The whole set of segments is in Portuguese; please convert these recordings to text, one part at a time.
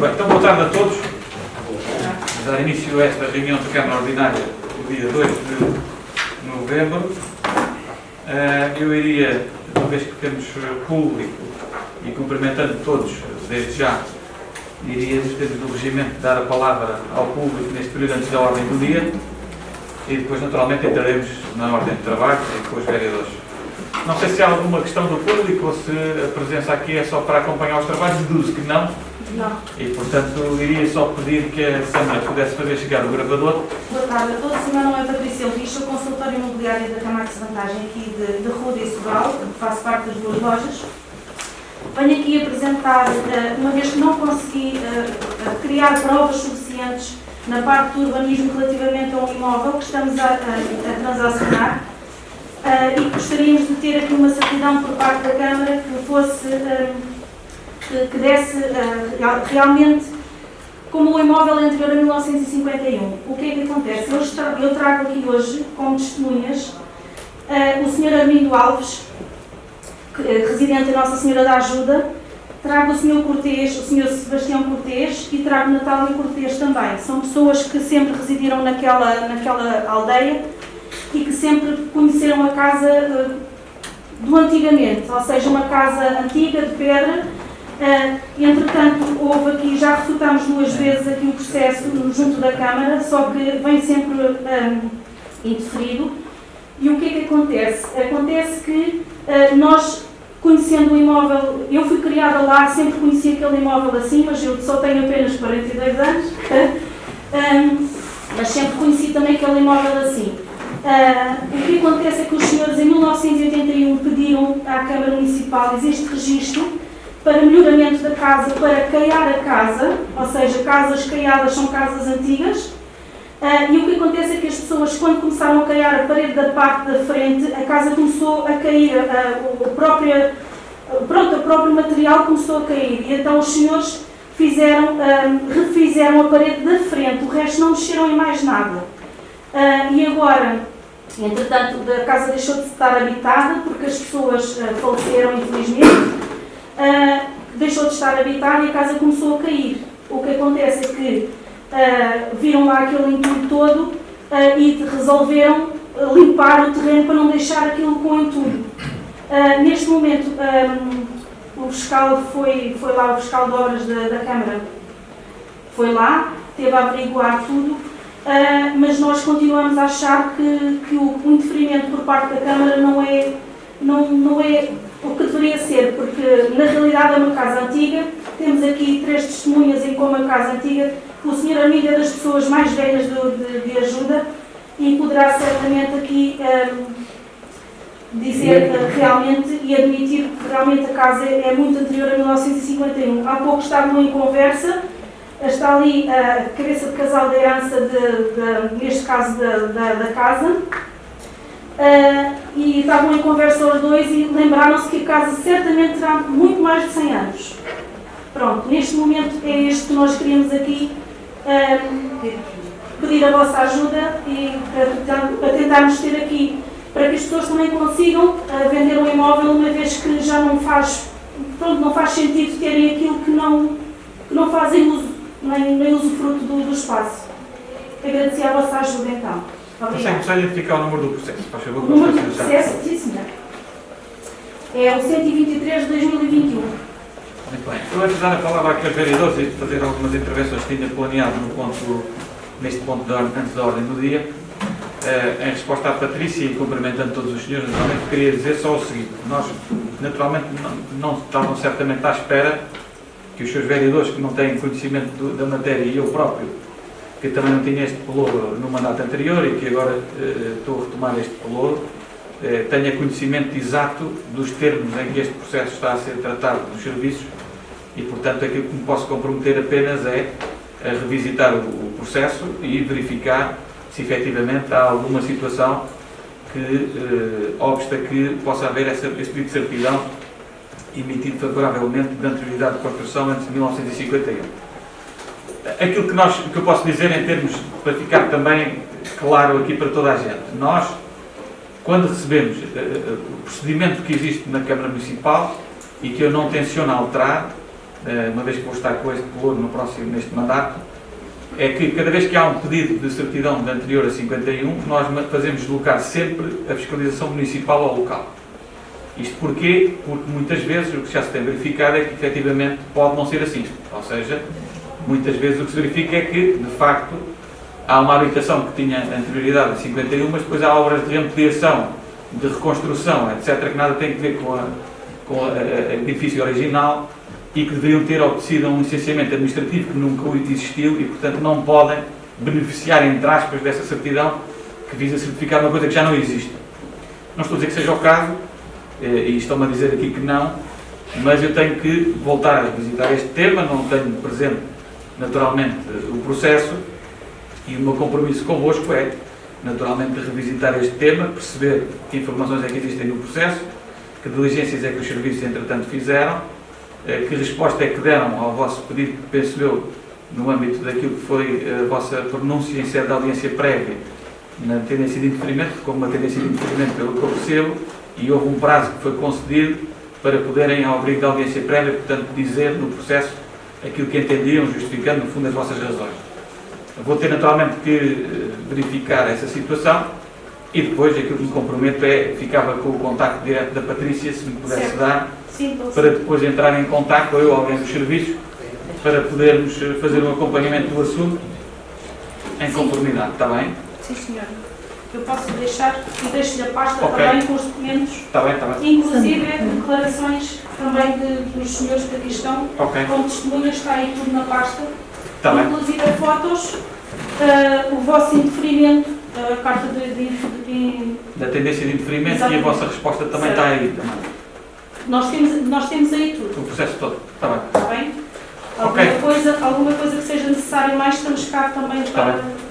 bem, então boa tarde a todos. Vamos dar início a esta reunião da Câmara Ordinária do dia 2 de novembro. Eu iria, uma vez que temos público e cumprimentando todos desde já, iríamos ter o regimento de dar a palavra ao público neste período antes da ordem do dia e depois naturalmente entraremos na ordem de trabalho e com os vereadores. Não sei se há alguma questão do público ou se a presença aqui é só para acompanhar os trabalhos, deduzo que não. Não. E portanto iria só pedir que a Sandra pudesse fazer chegar o gravador. Boa tarde a todos, o meu nome é Patrícia Luís, sou consultora imobiliária da Camax Vantagem aqui de Ruda e Sobral, faço parte das duas lojas. Venho aqui apresentar, uma vez que não consegui criar provas suficientes na parte do urbanismo relativamente a um imóvel que estamos a transacionar, e gostaríamos de ter aqui uma certidão por parte da Câmara que fosse, que desse realmente como o imóvel anterior a 1951. O que é que acontece? Eu trago aqui hoje como testemunhas o Sr. Armindo Alves, residente da Nossa Senhora da Ajuda, trago o Sr. Cortês, o Sr. Sebastião Cortês e trago Natália Cortês também. São pessoas que sempre residiram naquela aldeia e que sempre conheceram a casa do antigamente, ou seja, uma casa antiga de pedra. Entretanto, houve aqui, já refutámos duas vezes aqui o processo junto da Câmara, só que vem sempre indeferido. E o que é que acontece? Acontece que nós, conhecendo o imóvel, eu fui criada lá, sempre conheci aquele imóvel assim, mas eu só tenho apenas 42 anos, mas sempre conheci também aquele imóvel assim. O que acontece é que os senhores em 1981 pediram à Câmara Municipal, existe registro para melhoramento da casa, para caiar a casa, ou seja, casas caiadas são casas antigas, e o que acontece é que as pessoas, quando começaram a caiar a parede da parte da frente, a casa começou a cair, o próprio material começou a cair, e então os senhores refizeram a parede da frente, o resto não mexeram em mais nada. E agora, entretanto, a casa deixou de estar habitada, porque as pessoas faleceram, infelizmente, deixou de estar habitada e a casa começou a cair. O que acontece é que viram lá aquele entulho todo e resolveram limpar o terreno para não deixar aquilo com entulho. Neste momento, o fiscal foi lá, o fiscal de obras da Câmara foi lá, teve a averiguar tudo, mas nós continuamos a achar que o interferimento por parte da Câmara não é o que deveria ser, porque na realidade é uma casa antiga. Temos aqui 3 testemunhas em como a casa antiga. O Sr. Armindo é das pessoas mais velhas de ajuda e poderá certamente aqui dizer realmente e admitir que realmente a casa é muito anterior a 1951. Há pouco estavam em conversa, está ali a cabeça de casal da herança, neste caso da casa, e estavam em conversa os dois e lembraram-se que a casa certamente terá muito mais de 100 anos. Pronto, neste momento é este que nós queríamos aqui pedir a vossa ajuda e para tentarmos ter aqui, para que as pessoas também consigam vender um imóvel, uma vez que já não faz sentido terem aquilo que não fazem uso, nem usufruto do espaço. Agradecer a vossa ajuda então. Consegue só identificar o número do processo, faz favor? O número do processo, sim senhor. É o 123 de 2021. Muito bem. Eu antes de dar a palavra aqui aos vereadores e de fazer algumas intervenções que tinha planeado neste ponto antes da ordem do dia, em resposta à Patrícia e cumprimentando todos os senhores, naturalmente queria dizer só o seguinte: nós naturalmente não estavam certamente à espera que os seus vereadores que não têm conhecimento da matéria e eu próprio, que também não tinha este pelouro no mandato anterior e que agora estou a retomar este pelouro, tenha conhecimento exato dos termos em que este processo está a ser tratado dos serviços e, portanto, aquilo que me posso comprometer apenas é a revisitar o processo e verificar se efetivamente há alguma situação que obsta que possa haver este pedido de certidão emitido favoravelmente de anterioridade de construção antes de 1951. Aquilo que eu posso dizer em termos, para ficar também claro aqui para toda a gente, nós, quando recebemos o procedimento que existe na Câmara Municipal e que eu não tenciono alterar, uma vez que vou estar com este valor neste mandato, é que cada vez que há um pedido de certidão de anterior a 51, nós fazemos deslocar sempre a fiscalização municipal ao local. Isto porquê? Porque muitas vezes o que já se tem verificado é que efetivamente pode não ser assim. Ou seja, muitas vezes o que se verifica é que, de facto, há uma habitação que tinha anterioridade a 51, mas depois há obras de reampliação, de reconstrução, etc., que nada tem a ver com o edifício original e que deveriam ter obtecido um licenciamento administrativo que nunca existiu e, portanto, não podem beneficiar, entre aspas, dessa certidão que visa certificar uma coisa que já não existe. Não estou a dizer que seja o caso, e estão-me a dizer aqui que não, mas eu tenho que voltar a visitar este tema, não tenho presente, naturalmente, o processo, e o meu compromisso convosco é, naturalmente, revisitar este tema, perceber que informações é que existem no processo, que diligências é que os serviços, entretanto, fizeram, que resposta é que deram ao vosso pedido, penso eu, no âmbito daquilo que foi a vossa pronúncia em sede de audiência prévia, na tendência de indeferimento, como uma tendência de indeferimento pelo que eu percebo, e houve um prazo que foi concedido para poderem, ao abrigo da audiência prévia, portanto, dizer no processo aquilo que entendiam, justificando, no fundo, as vossas razões. Vou ter, naturalmente, que verificar essa situação e depois aquilo que me comprometo é, ficava com o contacto direto da Patrícia, se me pudesse dar, para depois entrar em contacto, ou eu, alguém dos serviços, para podermos fazer um acompanhamento do assunto em conformidade. Está bem? Sim, senhor. Eu posso deixar e deixo-lhe a pasta Ok. também com os documentos, Está bem, está bem. inclusive declarações também dos senhores que aqui estão, Ok, com testemunhas, está aí tudo na pasta, está bem. inclusive fotos, o vosso indeferimento, a carta de Da tendência de indeferimento e a Exatamente. vossa resposta também está aí. Também. nós temos aí tudo, O processo todo. Está bem. está bem? Ok. Alguma coisa que seja necessária mais, estamos cá também Está para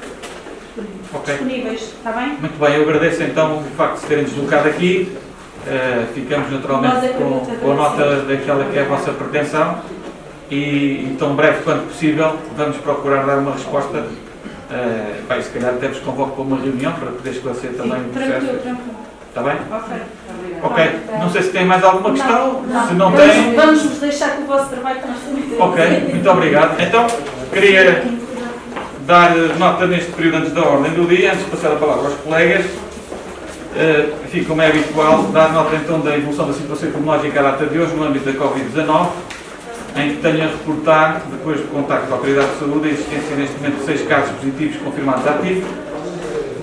Ok. disponíveis, está bem? Muito bem, eu agradeço então o facto de se terem deslocado aqui. Ficamos naturalmente Nós é que com a agradecemos. nota daquela que é a vossa pretensão e tão breve quanto possível vamos procurar dar uma resposta. Se calhar até vos convoco para uma reunião para poder esclarecer também o processo. Tranquilo. Está bem? Ok. Ok. Não sei se tem mais alguma questão. Se não Vamos- tem. Vamos-vos deixar com o vosso trabalho que nós também temos. Ok, muito obrigado. Então, queria dar nota neste período antes da ordem do dia, antes de passar a palavra aos colegas. Enfim, como é habitual, dar nota então da evolução da situação epidemiológica à data de hoje no âmbito da Covid-19, em que tenho a reportar, depois do contacto da Autoridade de Saúde, a existência neste momento de 6 casos positivos confirmados ativos,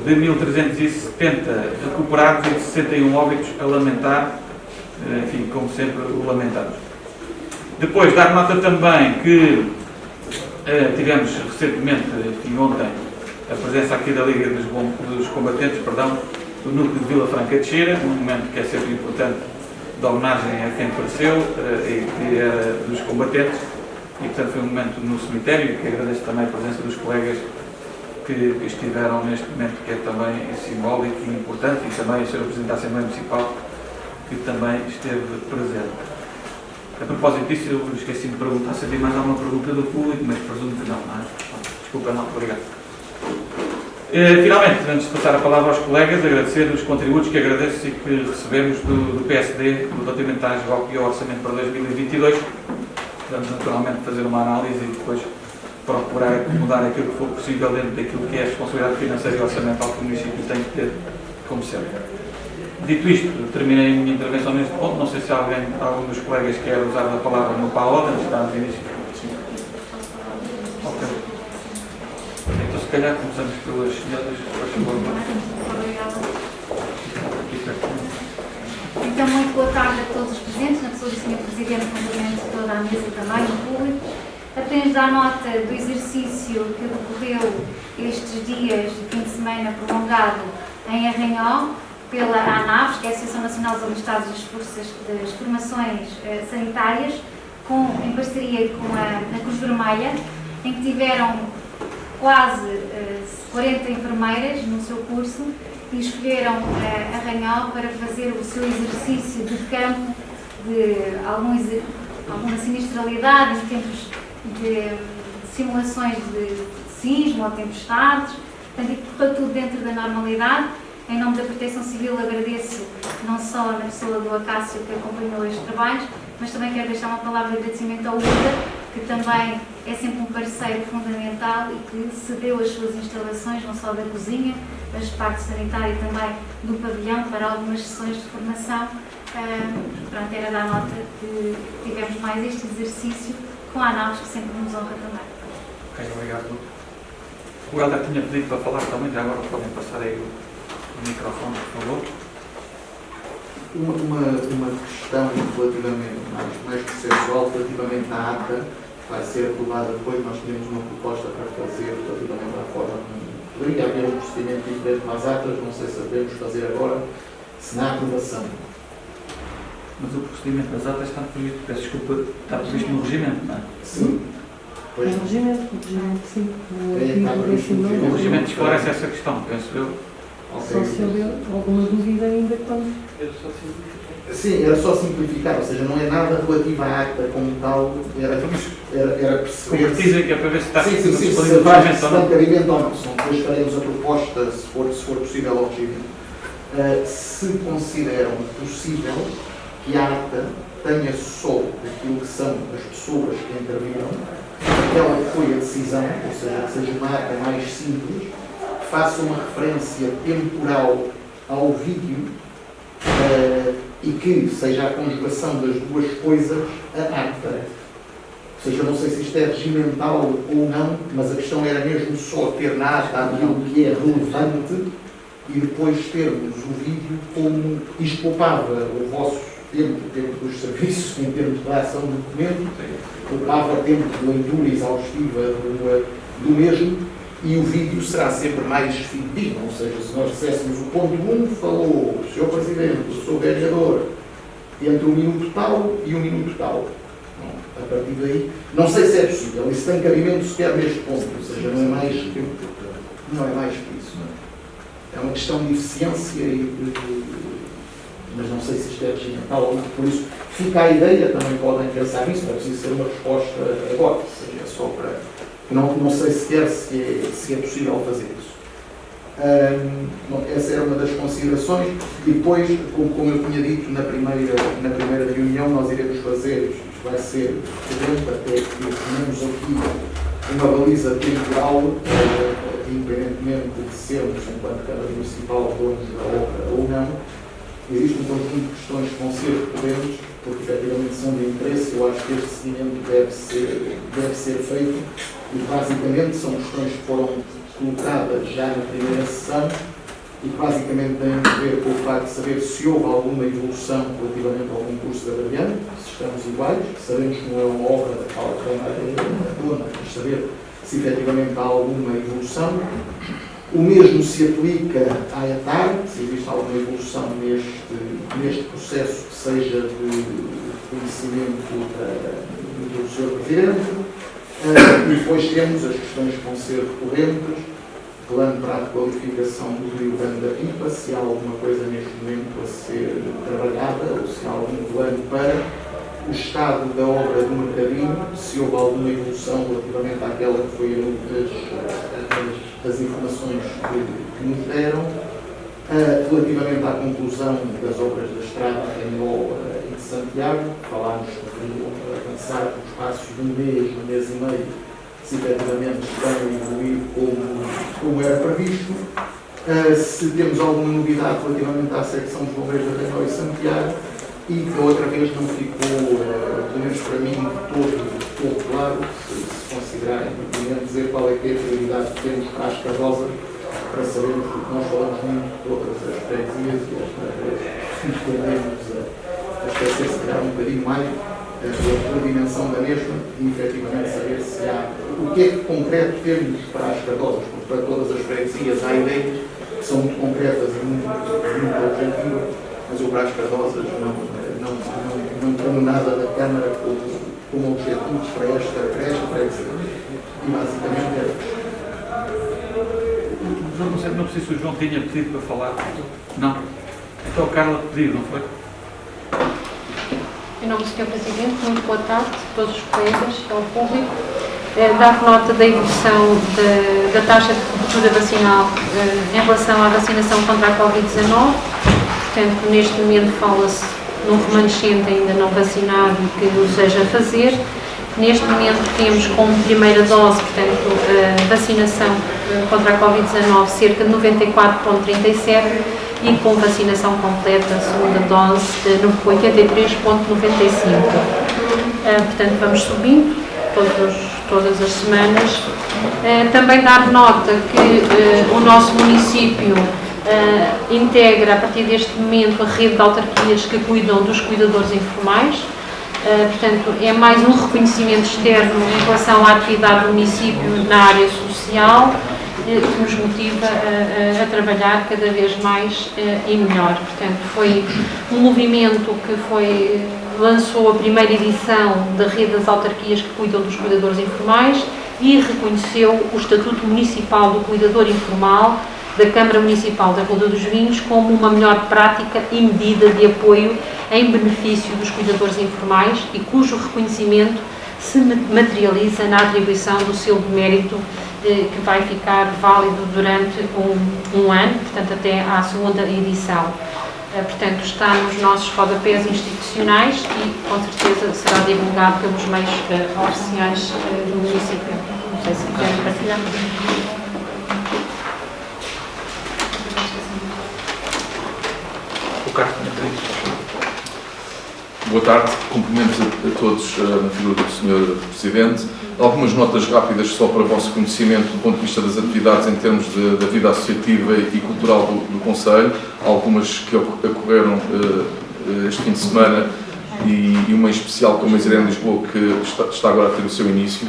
de 1.370 recuperados e de 61 óbitos a lamentar, enfim, como sempre, o lamentamos. Depois, dar nota também que tivemos recentemente, enfim, ontem, a presença aqui da Liga dos Combatentes, do núcleo de Vila Franca de Xira, um momento que é sempre importante de homenagem a quem pereceu e que era dos combatentes, e portanto foi um momento no cemitério, que agradeço também a presença dos colegas que estiveram neste momento, que é também simbólico e importante, e também a Sra. Presidente da Assembleia Municipal, que também esteve presente. A propósito disso, eu esqueci de perguntar se havia mais alguma pergunta do público, mas presumo que não, não é? Desculpa, não, obrigado. Finalmente, antes de passar a palavra aos colegas, agradecer os contributos que agradeço e que recebemos do PSD relativamente ao orçamento para 2022. Vamos naturalmente fazer uma análise e depois procurar acomodar aquilo que for possível dentro daquilo que é a responsabilidade financeira e orçamental que o município tem que ter, como sempre. Dito isto, terminei a minha intervenção neste ponto. Não sei se algum dos colegas quer usar a palavra no PAOD, antes de darmos início. Ok. Então, se calhar, começamos pelas senhoras. Então, muito boa tarde a todos os presentes, na pessoa do Sr. Presidente, cumprimento toda a mesa também, o público. Apenas dar nota do exercício que decorreu estes dias de fim de semana prolongado em Arranhó, pela ANAVES, que é a Associação Nacional dos Alistados das Formações Sanitárias, em parceria com a Cruz Vermelha, em que tiveram quase 40 enfermeiras no seu curso e escolheram Arranhó para fazer o seu exercício de campo de alguma sinistralidade em tempos de simulações de sismo ou tempestades, portanto, e correu tudo dentro da normalidade. Em nome da Proteção Civil agradeço não só na pessoa do Acácio que acompanhou estes trabalhos, mas também quero deixar uma palavra de agradecimento ao UDA, que também é sempre um parceiro fundamental e que cedeu as suas instalações, não só da cozinha, mas parte sanitária também do pavilhão para algumas sessões de formação. Pronto, era dar nota que tivemos mais este exercício com a ANAUS, que sempre nos honra também. Ok, obrigado. O Helder tinha pedido para falar também, já agora podem passar aí o microfone, por favor. Uma questão relativamente mais processual, relativamente à ata, que vai ser aprovada depois. Nós tínhamos uma proposta para fazer relativamente à forma como poderia haver um procedimento diferente para as atas, não sei se devemos fazer agora, se na aprovação. Mas o procedimento das atas está previsto, peço desculpa, está previsto no regimento, não é? Sim. É o regimento, sim. O regimento esclarece essa questão, penso eu. Só se houver alguma dúvida ainda quando... Sim, era só simplificar, ou seja, não é nada relativo à acta como tal, era perceber... Concretiza que é para ver se está sim, disponível se no vai regimento ou dar não. cabimento ou não, senão depois faremos a proposta, se for possível, ao regimento. Se consideram possível que a ata tenha só aquilo que são as pessoas que interviram, aquela que foi a decisão, ou seja, que seja uma ata mais simples, que faça uma referência temporal ao vídeo e que seja a conjugação das duas coisas a ata. Ou seja, não sei se isto é regimental ou não, mas a questão era mesmo só ter na ata aquilo que é relevante e depois termos o vídeo como isto poupava o vosso tempo, o tempo dos serviços, em termos de redação do documento, poupava tempo de leitura exaustiva do mesmo, e o vídeo será sempre mais fidedigno, ou seja, se nós disséssemos o ponto 1 falou, o Sr. Presidente, o Sr. Vereador, entre o minuto tal e o minuto tal. Bom, a partir daí, não sei se é possível, isso tem cabimento sequer neste ponto, ou seja, não é mais que isso. É uma questão de eficiência, mas não sei se isto é regimental ou não. Por isso, fica a ideia, também podem pensar nisso, não é preciso ser uma resposta agora, ou seja, é só para... Não sei sequer se é possível fazer isso. Essa era uma das considerações. E depois, como eu tinha dito na primeira reunião, nós iremos fazer, isto vai ser diferente, até que tenhamos aqui uma baliza temporal, independentemente de sermos, enquanto Câmara Municipal, donos da obra ou não. Existe um conjunto de questões que vão ser recorrentes, porque efetivamente são de interesse. Eu acho que este seguimento deve ser feito e basicamente são questões que foram colocadas já na primeira sessão e que basicamente têm a ver com o facto de saber se houve alguma evolução relativamente ao concurso da variante, se estamos iguais, sabemos que não é uma obra da qual é dona, mas saber se efetivamente há alguma evolução. O mesmo se aplica à ETAR, se existe alguma evolução neste processo que seja de conhecimento do Sr. Presidente. E depois temos as questões que vão ser recorrentes, plano para a requalificação do Rio Grande da Pipa, se há alguma coisa neste momento a ser trabalhada, ou se há algum plano para o estado da obra do Mercadinho, se houve alguma evolução relativamente àquela que foi as informações que nos deram, relativamente à conclusão das obras da estrada em Ló e de Santiago, falámos de avançar os passos de um mês e meio, se efetivamente estão a evoluir como era previsto. Se temos alguma novidade relativamente à secção dos bombeiros da Renault e Santiago, e que outra vez não ficou, pelo menos para mim, todo claro, se considerarem pertinente dizer qual é que é a prioridade que temos para as Cardosa, para sabermos, porque nós falamos muito de todas as freguesias e esta vez tendemos a esquecer, se calhar, um bocadinho mais a dimensão da mesma e, efetivamente, saber se há o que é que concreto temos para as Cardosas, porque para todas as freguesias há ideias que são muito concretas e muito objetivas, mas eu para as Cardosas não tenho nada da Câmara como objetivos para esta freguesia. E basicamente é. Não sei se o João tinha pedido para falar. Não. Então a Carla pediu, não foi? Em nome do Sr. Presidente, muito boa tarde a todos os colegas, ao público. Dar nota da evolução da taxa de cobertura vacinal em relação à vacinação contra a Covid-19. Portanto, neste momento fala-se num remanescente ainda não vacinado que o seja fazer. Neste momento temos como primeira dose, portanto, a vacinação contra a Covid-19 cerca de 94,37% e com vacinação completa, a segunda dose, 83,95%. Portanto, vamos subindo todas as semanas. Também dar nota que o nosso município integra, a partir deste momento, a rede de autarquias que cuidam dos cuidadores informais. Portanto, é mais um reconhecimento externo em relação à atividade do município na área social, que nos motiva a trabalhar cada vez mais e melhor. Portanto, foi um movimento que lançou a primeira edição da rede das autarquias que cuidam dos cuidadores informais e reconheceu o Estatuto Municipal do Cuidador Informal da Câmara Municipal da Ruda dos Vinhos como uma melhor prática e medida de apoio em benefício dos cuidadores informais e cujo reconhecimento se materializa na atribuição do selo de mérito que vai ficar válido durante um ano, portanto até à segunda edição. Portanto, está nos nossos rodapés institucionais e com certeza será divulgado pelos meios oficiais do município. Não sei se querem partilhar. Boa tarde, cumprimentos a todos na figura do Sr. Presidente. Algumas notas rápidas só para o vosso conhecimento do ponto de vista das atividades em termos da vida associativa e cultural do Conselho, algumas que ocorreram este fim de semana e uma em especial como a Irene Lisboa, que está agora a ter o seu início.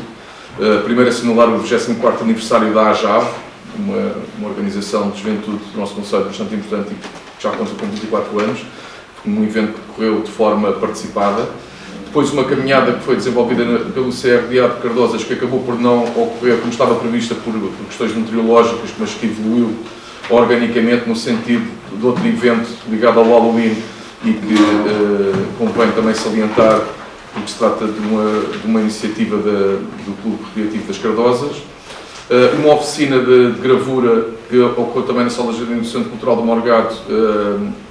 Primeiro, assinalar o 24º aniversário da AJAV, uma organização de juventude do nosso Conselho bastante importante e que já conta com 24 anos, um evento que decorreu de forma participada. Depois uma caminhada que foi desenvolvida pelo CRDA de Cardosas, que acabou por não ocorrer como estava prevista por questões meteorológicas, mas que evoluiu organicamente no sentido de outro evento ligado ao Halloween e que convém também salientar, porque se trata de uma iniciativa do Clube Recreativo das Cardosas. Uma oficina de gravura que ocorreu também na Sala de Jardim do Centro Cultural do Morgado,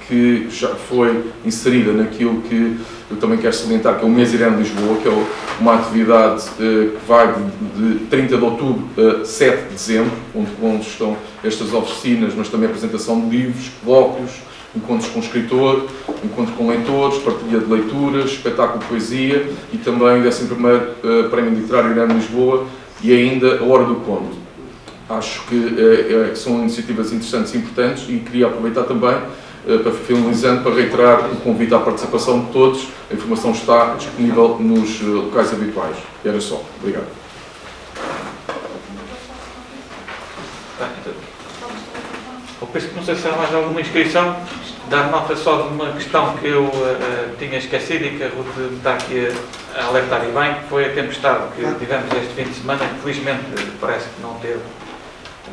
que já foi inserida naquilo que eu também quero salientar, que é o Mês Irene Lisboa, que é uma atividade que vai de 30 de outubro a 7 de dezembro, onde estão estas oficinas, mas também a apresentação de livros, colóquios, encontros com escritor, encontro com leitores, partilha de leituras, espetáculo de poesia e também o 11º Prémio Literário Irene Lisboa e ainda a Hora do Conto. Acho que são iniciativas interessantes e importantes e queria aproveitar também, finalizando, para reiterar o convite à participação de todos. A informação está disponível nos locais habituais. Era só. Obrigado. Eu penso que não sei se há mais alguma inscrição. Dar nota só de uma questão que eu tinha esquecido e que a Ruth me está aqui a alertar e bem, que foi a tempestade que tivemos este fim de semana, que felizmente parece que não teve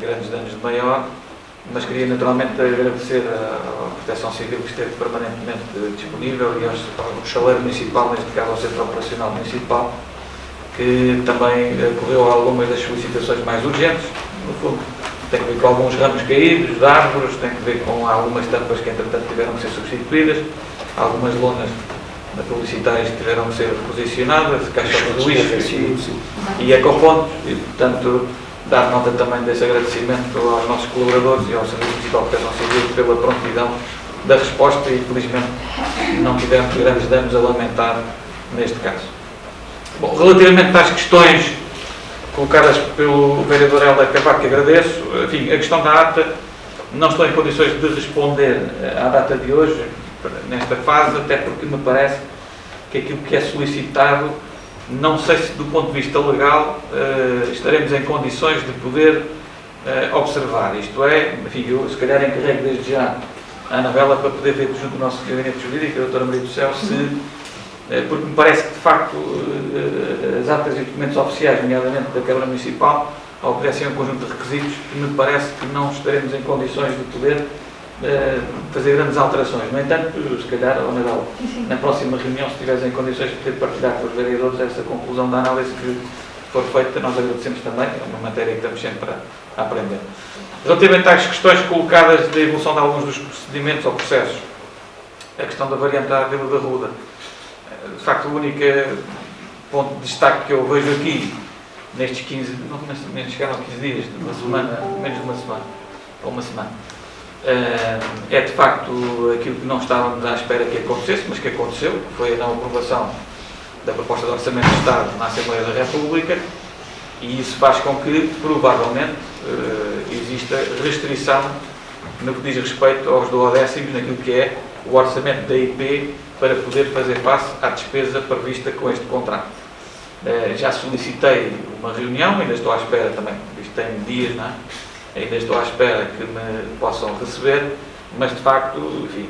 grandes danos de maior, mas queria naturalmente agradecer à Proteção Civil que esteve permanentemente disponível e ao chaleiro municipal, neste caso ao Centro Operacional Municipal, que também correu a algumas das solicitações mais urgentes. No fundo, tem que ver com alguns ramos caídos de árvores, tem que ver com algumas tampas que entretanto tiveram que ser substituídas, algumas lonas publicitárias que tiveram que ser reposicionadas, caixas de lixo e ecopontos, e portanto dar nota também desse agradecimento aos nossos colaboradores e ao Serviço Municipal de Proteção Civil pela prontidão da resposta e felizmente não tivemos grandes danos a lamentar neste caso. Bom, relativamente às questões colocadas pelo vereador Helder Cavaco, que agradeço, enfim, a questão da ata, não estou em condições de responder à data de hoje, nesta fase, até porque me parece que aquilo que é solicitado, não sei se do ponto de vista legal estaremos em condições de poder observar. Isto é, enfim, eu se calhar encarrego desde já a Anabela para poder ver junto do nosso gabinete jurídico, a doutora Maria do Céu, porque me parece que de facto as atas e documentos oficiais, nomeadamente da Câmara Municipal, obedecem a um conjunto de requisitos que me parece que não estaremos em condições de poder fazer grandes alterações. No entanto, se calhar, Anabela, na próxima reunião, se estiveres em condições de poder partilhar com os vereadores essa conclusão da análise que for feita, nós agradecemos também, é uma matéria que estamos sempre a aprender. Relativamente às questões colocadas da evolução de alguns dos procedimentos ou processos a questão da variante à Vila da Ruda. De facto, o único ponto de destaque que eu vejo aqui, nestes 15, não chegaram a 15 dias, uma semana, menos de uma semana, ou uma semana, é de facto aquilo que não estávamos à espera que acontecesse, mas que aconteceu, que foi a não aprovação da proposta de Orçamento do Estado na Assembleia da República, e isso faz com que, provavelmente, exista restrição no que diz respeito aos duodécimos, naquilo que é o orçamento da IP, para poder fazer face à despesa prevista com este contrato. Já solicitei uma reunião, ainda estou à espera também, isto tem dias, não é? Ainda estou à espera que me possam receber, mas de facto, enfim,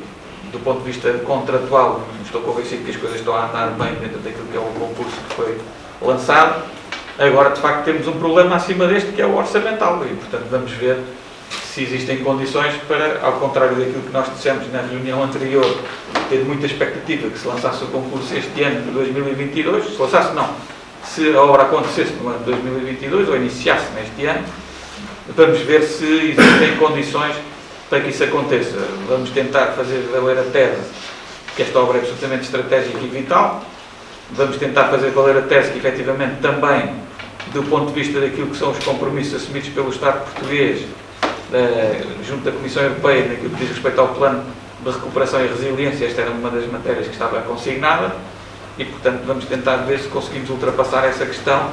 do ponto de vista contratual, estou convencido que as coisas estão a andar bem dentro daquilo que é o concurso que foi lançado. Agora, de facto, temos um problema acima deste, que é o orçamental, e portanto vamos ver se existem condições para, ao contrário daquilo que nós dissemos na reunião anterior, ter muita expectativa que se lançasse o concurso este ano de 2022, se lançasse não, se a obra acontecesse no ano de 2022 ou iniciasse neste ano, vamos ver se existem condições para que isso aconteça. Vamos tentar fazer valer a tese que esta obra é absolutamente estratégica e vital, vamos tentar fazer valer a tese que efetivamente também, do ponto de vista daquilo que são os compromissos assumidos pelo Estado português, junto da Comissão Europeia, naquilo que diz respeito ao plano de recuperação e resiliência, esta era uma das matérias que estava consignada, e portanto vamos tentar ver se conseguimos ultrapassar essa questão,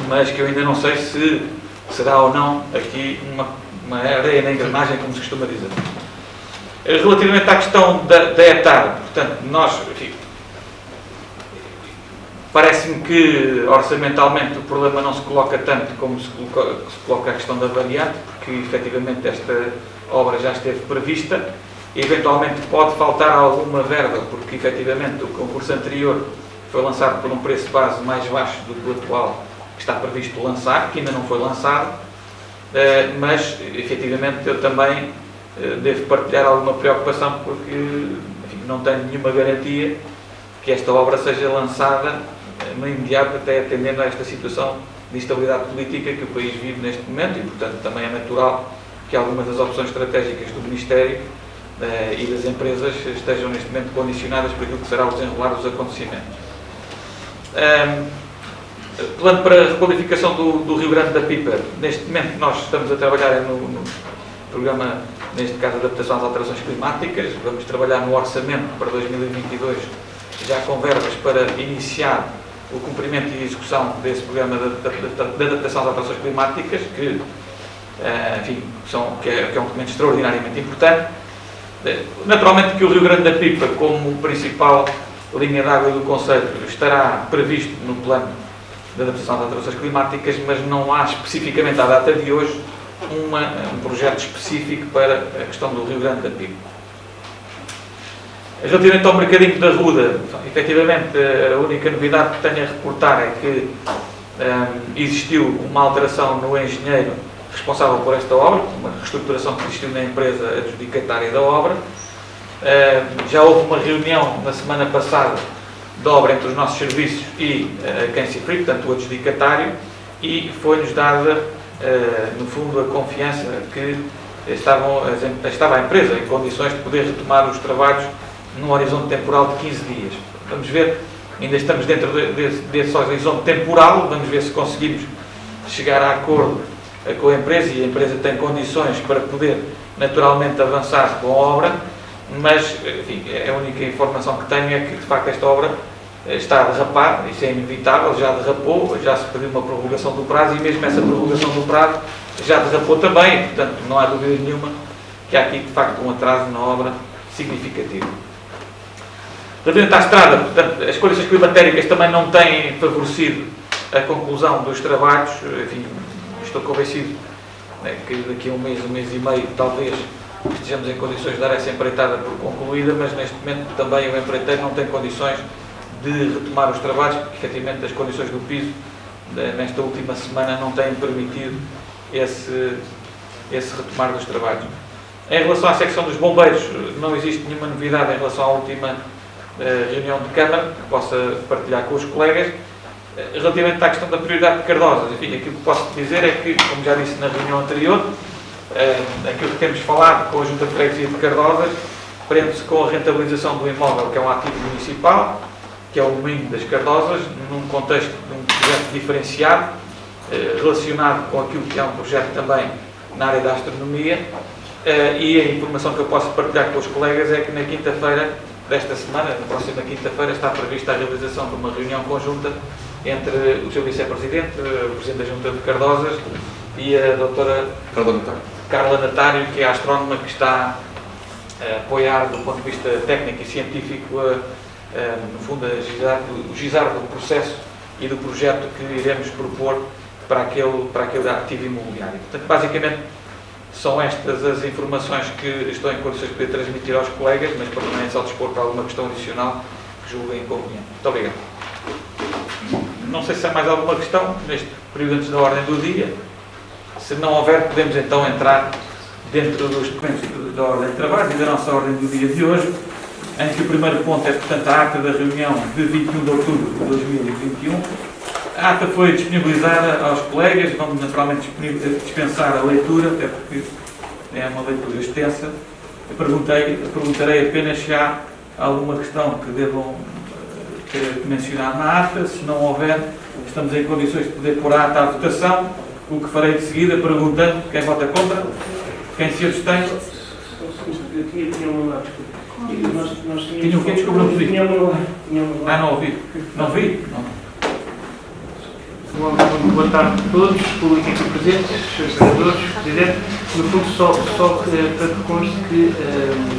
mas que eu ainda não sei se será ou não aqui uma areia na engrenagem, como se costuma dizer. Relativamente à questão da ETAR, portanto, nós, enfim, parece-me que orçamentalmente o problema não se coloca tanto como se coloca a questão da variante, porque efetivamente esta obra já esteve prevista. Eventualmente pode faltar alguma verba, porque efetivamente o concurso anterior foi lançado por um preço base mais baixo do que o atual que está previsto lançar, que ainda não foi lançado, mas efetivamente eu também devo partilhar alguma preocupação, porque enfim, não tenho nenhuma garantia que esta obra seja lançada no imediato, até atendendo a esta situação de instabilidade política que o país vive neste momento, e portanto também é natural que algumas das opções estratégicas do Ministério e das empresas estejam neste momento condicionadas por aquilo que será o desenrolar dos acontecimentos. Plano para a requalificação do Rio Grande da Pipa. Neste momento nós estamos a trabalhar no programa, neste caso, de adaptação às alterações climáticas. Vamos trabalhar no orçamento para 2022, já com verbas para iniciar o cumprimento e execução desse programa de adaptação às alterações climáticas, que, enfim, que é um documento extraordinariamente importante. Naturalmente que o Rio Grande da Pipa, como principal linha de água do concelho, estará previsto no plano de adaptação às alterações climáticas, mas não há especificamente à data de hoje um projeto específico para a questão do Rio Grande da Pipa. Relativamente ao mercadinho da Ruda, efetivamente a única novidade que tenho a reportar é que existiu uma alteração no engenheiro responsável por esta obra, uma reestruturação que existiu na empresa adjudicatária da obra. Já houve uma reunião na semana passada de obra entre os nossos serviços e a Kensi Free, portanto o adjudicatário, e foi-nos dada, no fundo, a confiança que estava a empresa em condições de poder retomar os trabalhos num horizonte temporal de 15 dias. Vamos ver, ainda estamos dentro desse horizonte temporal, vamos ver se conseguimos chegar a acordo com a empresa, e a empresa tem condições para poder naturalmente avançar com a obra, mas enfim, a única informação que tenho é que de facto esta obra está a derrapar, isso é inevitável, já derrapou, já se pediu uma prorrogação do prazo, e mesmo essa prorrogação do prazo já derrapou também, e, portanto não há dúvida nenhuma que há aqui de facto um atraso na obra significativo. Relativamente à estrada, portanto, as condições climatéricas também não têm favorecido a conclusão dos trabalhos. Enfim, estou convencido que daqui a um mês e meio, talvez, estejamos em condições de dar essa empreitada por concluída, mas neste momento também o empreiteiro não tem condições de retomar os trabalhos, porque efetivamente as condições do piso nesta última semana não têm permitido esse retomar dos trabalhos. Em relação à secção dos bombeiros, não existe nenhuma novidade em relação à última reunião de Câmara que possa partilhar com os colegas. Relativamente à questão da prioridade de Cardosas, enfim, aquilo que posso dizer é que, como já disse na reunião anterior, aquilo que temos falado com a Junta de Freguesia de Cardosas prende-se com a rentabilização do imóvel, que é um ativo municipal, que é o Moinho das Cardosas, num contexto de um projeto diferenciado, relacionado com aquilo que é um projeto também na área da astronomia, e a informação que eu posso partilhar com os colegas é que na quinta-feira desta semana, na próxima quinta-feira, está prevista a realização de uma reunião conjunta entre o seu vice-presidente, o presidente da Junta de Cardosas, e a doutora Carla Natário, que é a astrónoma que está a apoiar do ponto de vista técnico e científico, no fundo, o gizar do processo e do projeto que iremos propor para aquele ativo imobiliário. Portanto, basicamente, são estas as informações que estou em condições de poder transmitir aos colegas, mas permanece ao dispor para alguma questão adicional que julguem conveniente. Muito obrigado. Não sei se há mais alguma questão neste período antes da ordem do dia. Se não houver, podemos então entrar dentro dos documentos da ordem de trabalho e da nossa ordem do dia de hoje, em que o primeiro ponto é, portanto, a ata da reunião de 21 de outubro de 2021. A ata foi disponibilizada aos colegas, vamos naturalmente dispensar a leitura, até porque é uma leitura extensa. Eu perguntarei apenas se há alguma questão que devam ter mencionado na ata. Se não houver, estamos em condições de poder pôr a ata à votação, o que farei de seguida perguntando quem vota contra, quem se abstém. Tinha um lado, desculpa. Tinha o quê? Desculpa, não ouvi. Tinha um lado. Não ouvi. Não vi? Não. Boa tarde a todos, público aqui presente, senhores senadores, Presidente. No fundo, só para que conste que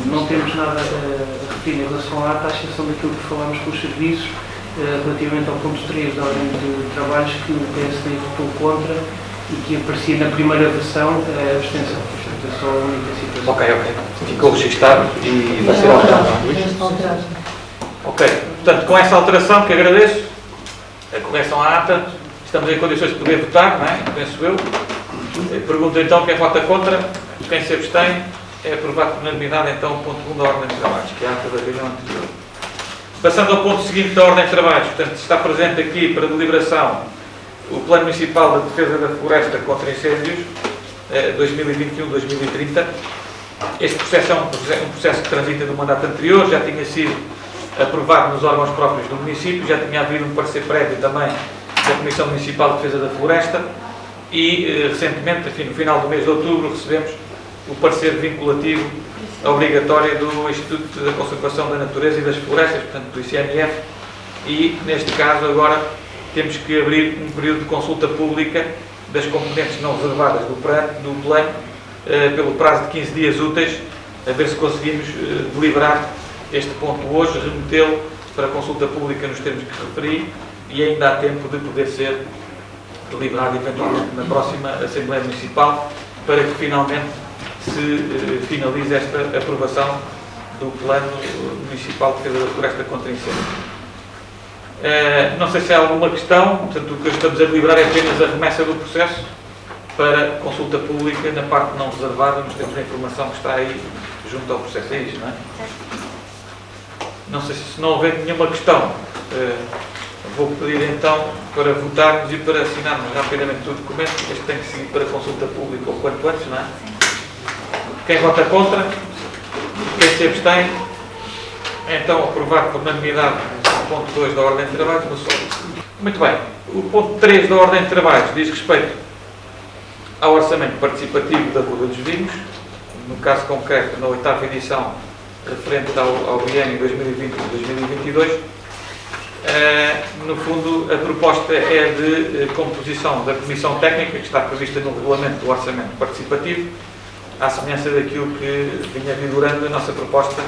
não temos nada a referir em relação à ata, à exceção daquilo que falámos com os serviços, relativamente ao ponto 3 da ordem de trabalhos, que o PSD votou contra e que aparecia na primeira versão a abstenção. Portanto, é só a única situação. Ok. Ficou registado e vai ser alterado. Ok. Portanto, com essa alteração, que agradeço, a correção à ata, estamos em condições de poder votar, não é? Penso eu. Pergunto então quem vota contra, quem se abstém. É aprovado por unanimidade então o ponto 1 da ordem de trabalhos, que é a ata da reunião anterior. Passando ao ponto seguinte da ordem de trabalhos, portanto, está presente aqui para deliberação o Plano Municipal de Defesa da Floresta contra Incêndios 2021-2030. Este processo é um processo que transita do mandato anterior, já tinha sido aprovado nos órgãos próprios do município, já tinha havido um parecer prévio também da Comissão Municipal de Defesa da Floresta e, recentemente, no final do mês de outubro, recebemos o parecer vinculativo obrigatório do Instituto da Conservação da Natureza e das Florestas, portanto, do ICNF, e, neste caso, agora temos que abrir um período de consulta pública das componentes não reservadas do plano, pelo prazo de 15 dias úteis, a ver se conseguimos deliberar este ponto hoje, remetê-lo para consulta pública nos termos que referi, e ainda há tempo de poder ser deliberado eventualmente na próxima Assembleia Municipal, para que finalmente se finalize esta aprovação do Plano Municipal de Defesa da Floresta contra Incêndios. Não sei se há alguma questão, portanto o que estamos a deliberar é apenas a remessa do processo para consulta pública na parte não reservada, nós temos a informação que está aí junto ao processo, é isto, não é? Não sei se não houver nenhuma questão, vou pedir então para votarmos e para assinarmos rapidamente o documento, este tem que seguir para consulta pública o quanto antes, não é? Quem vota contra? Quem se abstém? Então, aprovado por unanimidade o ponto 2 da ordem de trabalhos. Muito bem. O ponto 3 da ordem de trabalhos diz respeito ao orçamento participativo da Rua dos Vinhos, no caso concreto, na 8ª edição, referente ao biênio 2020-2022. No fundo, a proposta é de composição da Comissão Técnica, que está prevista no Regulamento do Orçamento Participativo. À semelhança daquilo que vinha vigorando, a nossa proposta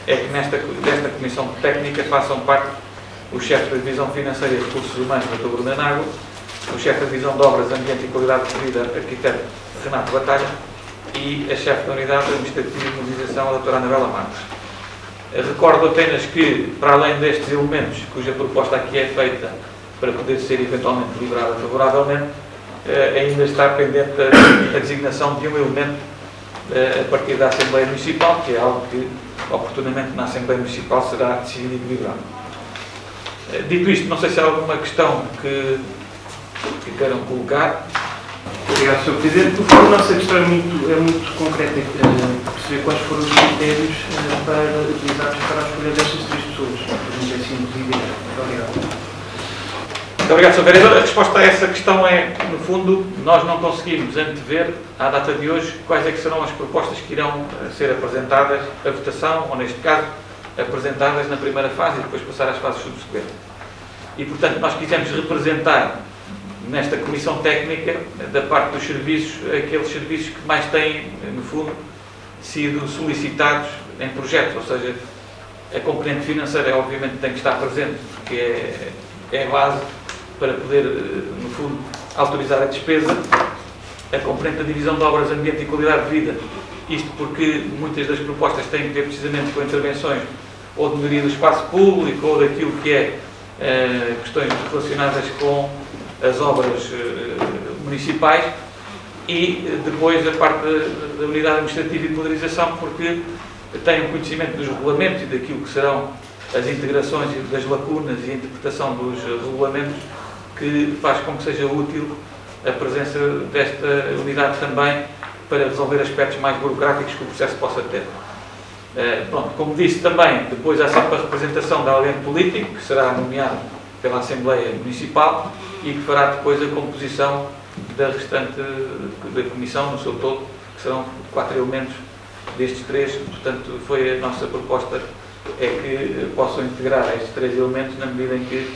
é que desta Comissão Técnica façam parte o chefe da Divisão Financeira e Recursos Humanos, Dr. Bruno Nago, o chefe da Divisão de Obras, Ambiente e Qualidade de Vida, arquiteto Renato Batalha, e a chefe da Unidade Administrativa e Mobilização, a Dra. Anabela Marques. Recordo apenas que, para além destes elementos, cuja proposta aqui é feita para poder ser eventualmente deliberada favoravelmente, ainda está pendente a designação de um elemento a partir da Assembleia Municipal, que é algo que, oportunamente, na Assembleia Municipal será decidido e deliberado. Dito isto, não sei se há alguma questão que queiram colocar. Obrigado, Sr. Presidente. A nossa questão é muito concreta, perceber quais foram os critérios utilizados para a escolha destas 3 pessoas. Pergunta assim, Presidente. Muito obrigado. Muito obrigado, Sr. Vereador. A resposta a essa questão é, no fundo, nós não conseguimos antever, à data de hoje, quais é que serão as propostas que irão ser apresentadas à votação, ou neste caso, apresentadas na primeira fase e depois passar às fases subsequentes. E, portanto, nós quisemos representar nesta comissão técnica, da parte dos serviços, aqueles serviços que mais têm, no fundo, sido solicitados em projetos, ou seja, a componente financeira, obviamente, tem que estar presente, porque é a base para poder, no fundo, autorizar a despesa, a componente da divisão de obras, ambiente e qualidade de vida. Isto porque muitas das propostas têm que ver precisamente com intervenções ou de melhoria do espaço público ou daquilo que é questões relacionadas com as obras municipais, e depois a parte da unidade administrativa e de modernização, porque têm o conhecimento dos regulamentos e daquilo que serão as integrações e das lacunas e a interpretação dos regulamentos, que faz com que seja útil a presença desta unidade também para resolver aspectos mais burocráticos que o processo possa ter. Pronto, como disse também, depois há sempre a representação de alguém político, que será nomeado pela Assembleia Municipal e que fará depois a composição da restante da Comissão, no seu todo, que serão 4 elementos destes 3. Portanto, foi a nossa proposta, é que possam integrar estes 3 elementos na medida em que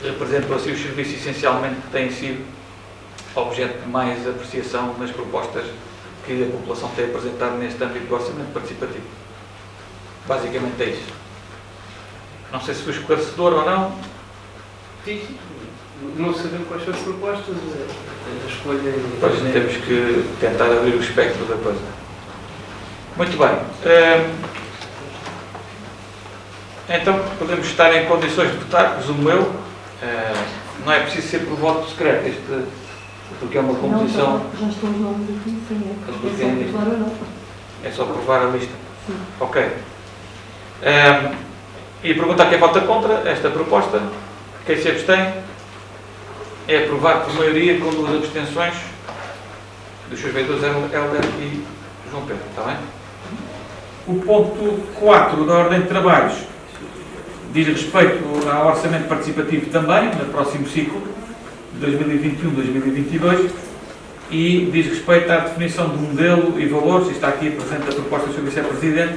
representam assim os serviços essencialmente que têm sido objeto de mais apreciação nas propostas que a população tem apresentado neste âmbito do orçamento participativo. Basicamente é isso. Não sei se foi esclarecedor ou não. Sim, não sabemos quais são as propostas, a escolha... Pois temos que tentar abrir o espectro da coisa. Muito bem. Então, podemos estar em condições de votar, presumo eu. Não é preciso ser por voto secreto, porque é uma composição... Não, já estão os nomes aqui, sim, é só provar ou não. É só provar a lista? Sim. Ok. E perguntar quem vota contra esta proposta. Quem se abstém? É aprovado por maioria, com 2 abstenções dos seus vereadores Helder e João Pedro. Está bem? O ponto 4 da ordem de trabalhos diz respeito ao orçamento participativo também, no próximo ciclo, 2021-2022, e diz respeito à definição do modelo e valores. Está aqui presente a proposta do Sr. Vice-Presidente,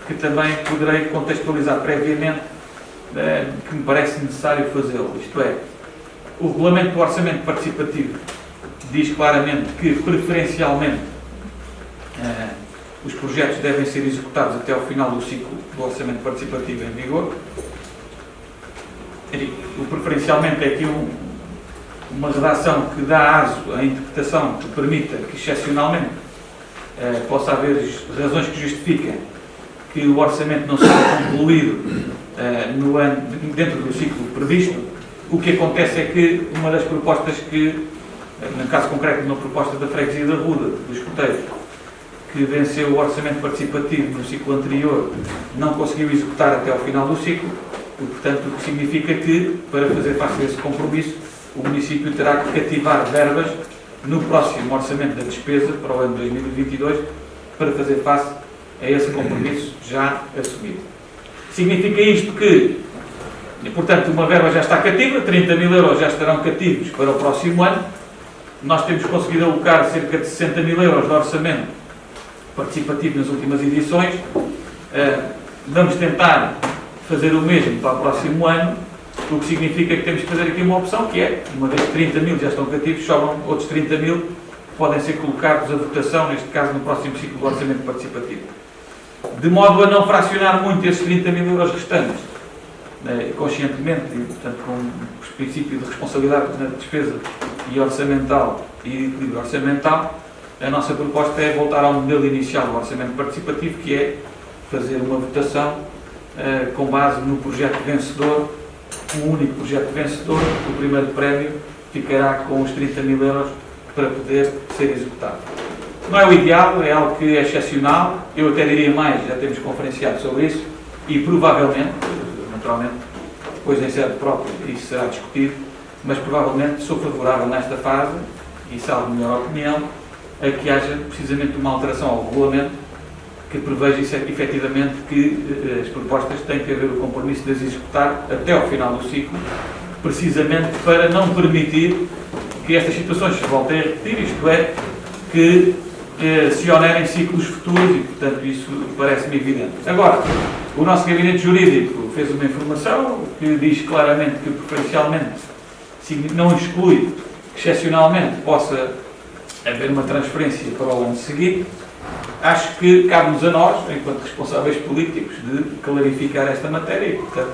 que também poderei contextualizar previamente, que me parece necessário fazê-lo. Isto é, o regulamento do orçamento participativo diz claramente que, preferencialmente, os projetos devem ser executados até ao final do ciclo do orçamento participativo em vigor. E o preferencialmente é aqui uma redação que dá aso à interpretação que permita que, excepcionalmente, possa haver razões que justifiquem que o orçamento não seja concluído dentro do ciclo previsto. O que acontece é que uma das propostas que, no caso concreto, uma proposta da Freguesia da Ruda, dos Escoteiros, que venceu o orçamento participativo no ciclo anterior, não conseguiu executar até ao final do ciclo, e, portanto, o que significa que, para fazer face a esse compromisso, o município terá que cativar verbas no próximo orçamento da despesa para o ano 2022 para fazer face a esse compromisso já assumido. Significa isto que, portanto, uma verba já está cativa, 30 mil euros já estarão cativos para o próximo ano. Nós temos conseguido alocar cerca de 60 mil euros de orçamento participativo nas últimas edições. Vamos tentar fazer o mesmo para o próximo ano, o que significa que temos que fazer aqui uma opção, que é, uma vez que 30 mil já estão cativos, sobram outros 30 mil que podem ser colocados à votação, neste caso no próximo ciclo do orçamento participativo. De modo a não fracionar muito esses 30 mil euros restantes, conscientemente, e portanto com o princípio de responsabilidade na despesa e orçamental e equilíbrio orçamental, a nossa proposta é voltar ao modelo inicial do orçamento participativo, que é fazer uma votação com base no projeto vencedor, um único projeto vencedor. O primeiro prémio ficará com os 30 mil euros para poder ser executado. Não é o ideal, é algo que é excepcional. Eu até diria mais, já temos conferenciado sobre isso, e provavelmente, naturalmente, depois em sede própria isso será discutido, mas provavelmente sou favorável nesta fase, e salvo melhor opinião, a que haja precisamente uma alteração ao regulamento que preveja efetivamente que as propostas têm que haver o compromisso de as executar até ao final do ciclo, precisamente para não permitir que estas situações se voltem a repetir, isto é, que se onerem ciclos futuros e, portanto, isso parece-me evidente. Agora, o nosso gabinete jurídico fez uma informação que diz claramente que preferencialmente não exclui que excepcionalmente possa haver uma transferência para o ano seguinte. Acho que cabe-nos a nós, enquanto responsáveis políticos, de clarificar esta matéria e, portanto,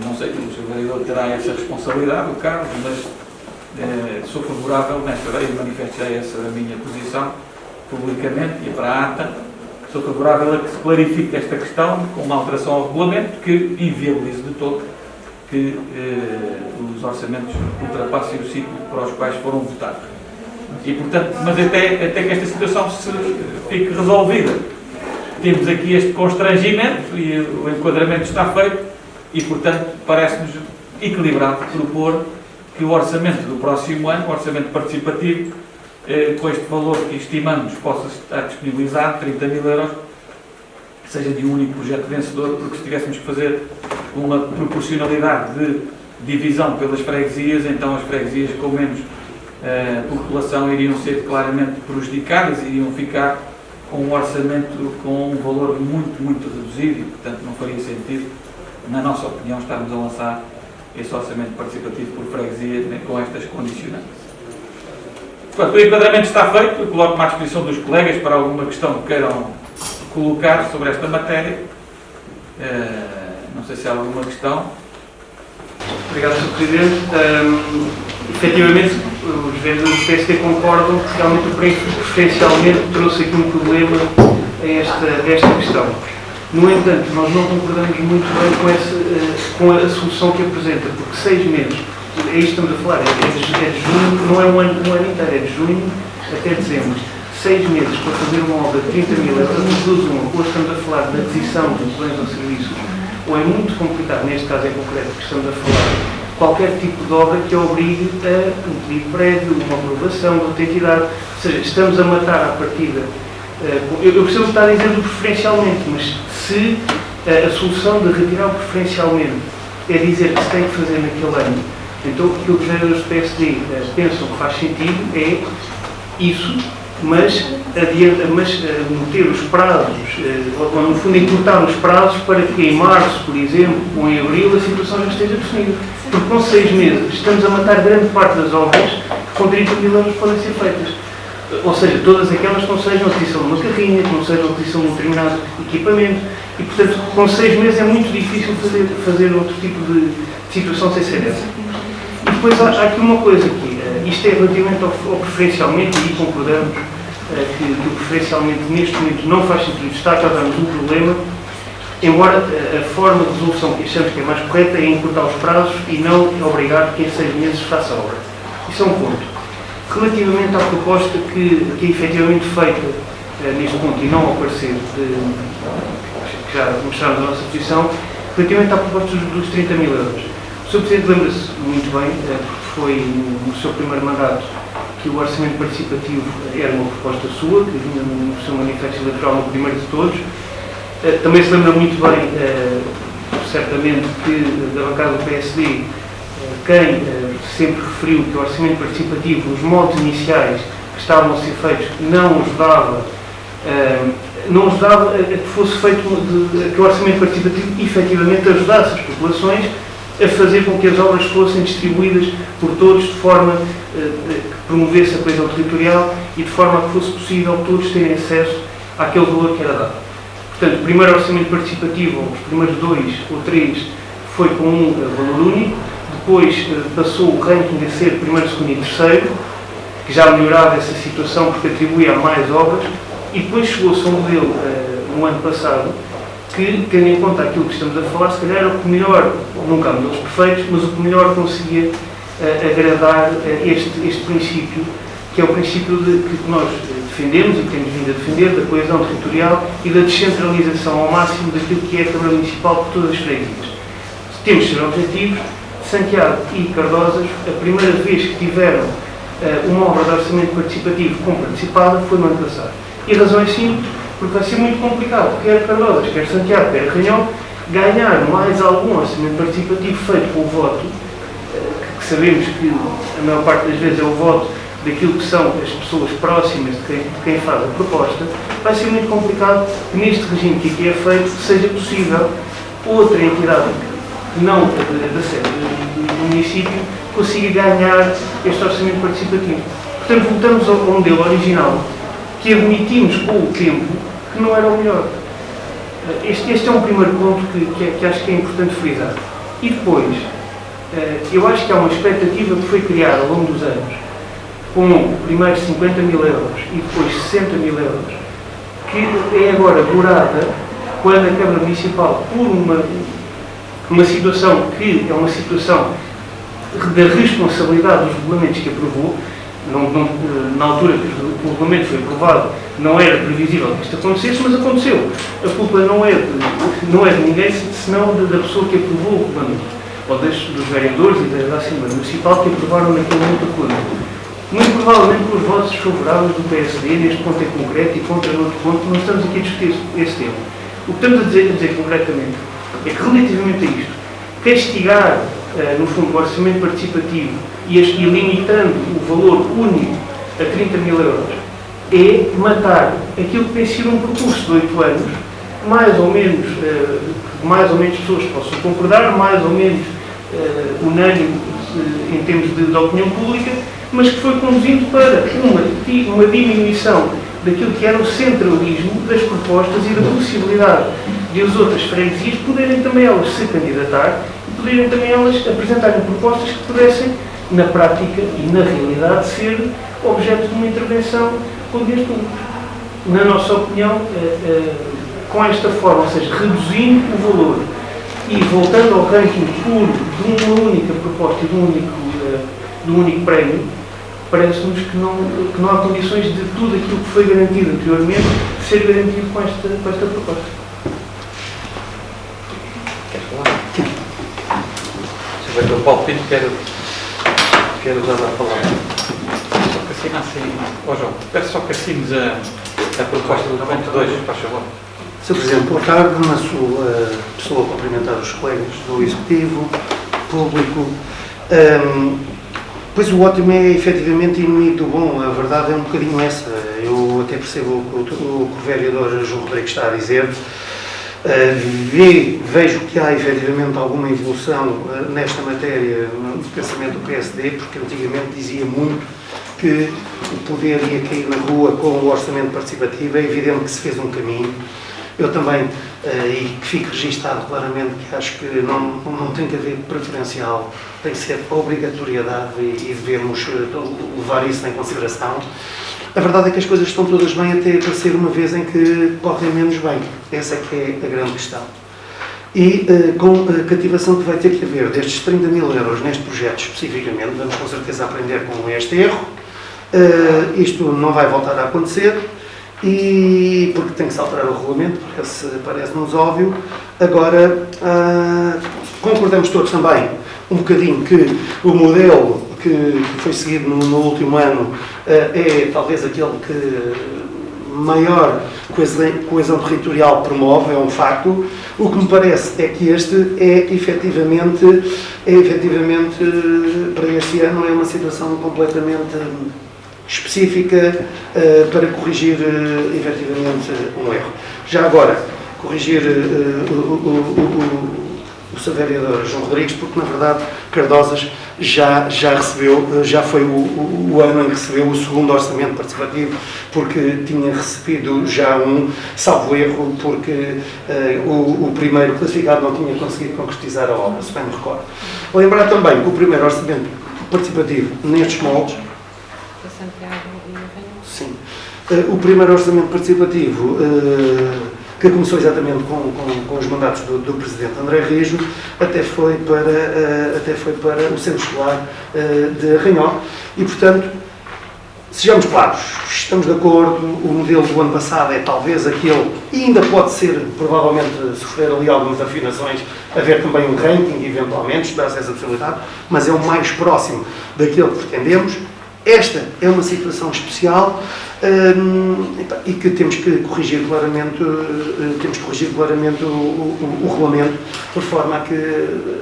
não sei se o Sr. Vereador terá essa responsabilidade, o Carlos, mas sou favorável nesta ideia e manifesto já essa a minha posição publicamente e para a ata. Sou favorável a que se clarifique esta questão com uma alteração ao regulamento que inviabilize de todo que os orçamentos ultrapassem o ciclo para os quais foram votados. E, portanto, mas até que esta situação se fique resolvida, temos aqui este constrangimento e o enquadramento está feito e, portanto, parece-nos equilibrado propor que o orçamento do próximo ano, o orçamento participativo, com este valor que estimamos possa estar disponibilizado, 30.000 euros, seja de um único projeto vencedor, porque se tivéssemos que fazer uma proporcionalidade de divisão pelas freguesias, então as freguesias com menos população iriam ser claramente prejudicadas, iriam ficar com um orçamento com um valor muito, muito reduzido e, portanto, não faria sentido, na nossa opinião, estarmos a lançar esse orçamento participativo por freguesia, né, com estas condicionantes. Portanto, o enquadramento está feito, eu coloco-me à disposição dos colegas para alguma questão que queiram colocar sobre esta matéria. Não sei se há alguma questão. Obrigado, Sr. Presidente. Efetivamente, os vereadores do PSD concordam que realmente o preferencialmente trouxe aqui um problema a esta questão. No entanto, nós não concordamos muito bem com a solução que apresenta, porque 6 meses, é isto que estamos a falar, é de junho, não é um ano inteiro, é de junho até dezembro. 6 meses para fazer uma obra de 30.000 euros, ou estamos a falar da aquisição de bens ou serviços, ou é muito complicado, neste caso em concreto, que estamos a falar, qualquer tipo de obra que obrigue a um pedido de prédio, uma aprovação de outra entidade, ou seja, estamos a matar à partida. Eu percebo que está a dizer do preferencialmente, mas se a solução de retirar o preferencialmente é dizer que se tem que fazer naquele ano, então aquilo que os vereadores do PSD pensam que faz sentido é isso, mas meter os prazos, ou no fundo encurtar os prazos para que em março, por exemplo, ou em abril, a situação já esteja definida. Porque com 6 meses estamos a matar grande parte das obras que com 30.000 euros podem ser feitas. Ou seja, todas aquelas que não sejam a aquisição de uma carrinha, que não sejam a aquisição de um determinado equipamento. E, portanto, com 6 meses é muito difícil fazer outro tipo de situação sem ser essa. E depois há aqui uma coisa aqui. Isto é relativamente ao preferencialmente, e concordamos que o preferencialmente neste momento não faz sentido, está a causar-nos um problema, embora a forma de resolução que achamos que é mais correta é encurtar os prazos e não obrigar que em 6 meses faça a obra. Isso é um ponto. Relativamente à proposta que é efetivamente feita neste ponto e não ao parecer, que já mostramos a nossa posição, relativamente à proposta dos 30.000 euros. O Sr. Presidente lembra-se muito bem, porque foi no seu primeiro mandato que o orçamento participativo era uma proposta sua, que vinha no seu manifesto eleitoral no primeiro de todos. Também se lembra muito bem, certamente, que da bancada do PSD, quem sempre referiu que o orçamento participativo, os moldes iniciais que estavam a ser feitos, não ajudava a que fosse feito, que o orçamento participativo efetivamente ajudasse as populações a fazer com que as obras fossem distribuídas por todos de forma que promovesse a coesão territorial e de forma a que fosse possível todos terem acesso àquele valor que era dado. Portanto, o primeiro orçamento participativo, os primeiros 2 ou 3, foi com um valor único, depois passou o ranking a ser primeiro, segundo e terceiro, que já melhorava essa situação porque atribuía a mais obras, e depois chegou-se a um modelo no ano passado que, tendo em conta aquilo que estamos a falar, se calhar era o que melhor, nunca há modelos perfeitos, mas o que melhor conseguia agradar este princípio, que é o princípio que nós defendemos e temos vindo a defender, da coesão territorial e da descentralização ao máximo daquilo que é a Câmara Municipal por todas as freguesias. Temos de ser objetivos. Santiago e Cardosas, a primeira vez que tiveram uma obra de orçamento participativo com participada foi no ano passado. E a razão é simples, porque vai ser muito complicado, quer Cardosas, quer Santiago, quer Arranhão, ganhar mais algum orçamento participativo feito com o voto, que sabemos que a maior parte das vezes é o voto daquilo que são as pessoas próximas de quem faz a proposta, vai ser muito complicado que neste regime que aqui é feito seja possível outra entidade que não da sede do município consiga ganhar este orçamento participativo. Portanto, voltamos ao modelo original, que admitimos com o tempo que não era o melhor. Este é um primeiro ponto que acho que é importante frisar. E depois, eu acho que há uma expectativa que foi criada ao longo dos anos, com primeiro 50 mil euros e depois 60 mil euros, que é agora durada quando a Câmara Municipal, por uma situação que é uma situação da responsabilidade dos regulamentos que aprovou, na altura que o regulamento foi aprovado, não era previsível que isto acontecesse, mas aconteceu. A culpa não é de ninguém, senão da pessoa que aprovou o regulamento, ou dos vereadores e da Assembleia Municipal que aprovaram naquele momento o regulamento. Muito provavelmente com os votos favoráveis do PSD, neste ponto em concreto, e contra outro ponto, não estamos aqui a discutir esse tema. O que estamos a dizer concretamente é que, relativamente a isto, castigar, no fundo, o orçamento participativo e limitando o valor único a 30 mil euros é matar aquilo que tem sido um percurso de 8 anos, mais ou menos pessoas possam concordar, mais ou menos unânime em termos de opinião pública, mas que foi conduzindo para uma diminuição daquilo que era o centralismo das propostas e da possibilidade de as outras freguesias poderem também elas se candidatar e poderem também elas apresentarem propostas que pudessem, na prática e na realidade, ser objeto de uma intervenção com dinheiros públicos. Na nossa opinião, com esta forma, ou seja, reduzindo o valor e voltando ao ranking puro de uma única proposta e de um único prémio, parece-nos que não há condições de tudo aquilo que foi garantido anteriormente ser garantido com esta proposta. Queres falar? Se vai o Paulo Pinto, quero usar a palavra. Só que assinassem, João, peço só que assines a proposta do ponto 2, faz favor. Sr. Presidente, boa tarde. Na sua pessoa, cumprimentar os colegas do Executivo, público. Pois o ótimo é efetivamente inimigo do bom, a verdade é um bocadinho essa. Eu até percebo o que o vereador João Rodrigues está a dizer. Vejo que há efetivamente alguma evolução nesta matéria no pensamento do PSD, porque antigamente dizia muito que o poder ia cair na rua com o orçamento participativo. É evidente que se fez um caminho. Eu também, e que fique registado claramente, que acho que não tem que haver preferencial, tem que ser obrigatoriedade e devemos levar isso em consideração. A verdade é que as coisas estão todas bem até aparecer uma vez em que correm menos bem. Essa é que é a grande questão. E com a cativação que vai ter que haver destes 30 mil euros neste projeto especificamente, vamos com certeza aprender com este erro. Isto não vai voltar a acontecer. E porque tem que se alterar o regulamento, parece-nos óbvio. Agora, concordamos todos também um bocadinho que o modelo que foi seguido no último ano é talvez aquele que maior coesão territorial promove, é um facto. O que me parece é que este é efetivamente para este ano é uma situação completamente específica para corrigir efetivamente um erro. Já agora, corrigir o Sr. Vereador João Rodrigues, porque na verdade Cardosas já recebeu, já foi o ano em que recebeu o segundo orçamento participativo, porque tinha recebido já salvo erro, porque o primeiro classificado não tinha conseguido concretizar a obra, se bem me recordo. Lembrar também que o primeiro orçamento participativo nestes moldes, sim, o primeiro orçamento participativo que começou exatamente com os mandatos do Presidente André Rijo, até foi para o Centro Escolar de Arranhão. E, portanto, sejamos claros, estamos de acordo, o modelo do ano passado é talvez aquele, e ainda pode ser, provavelmente, sofrer ali algumas afinações, haver também um ranking, eventualmente, estudar-se essa possibilidade, mas é o mais próximo daquele que pretendemos. Esta é uma situação especial e que temos que corrigir claramente, o regulamento, por forma a que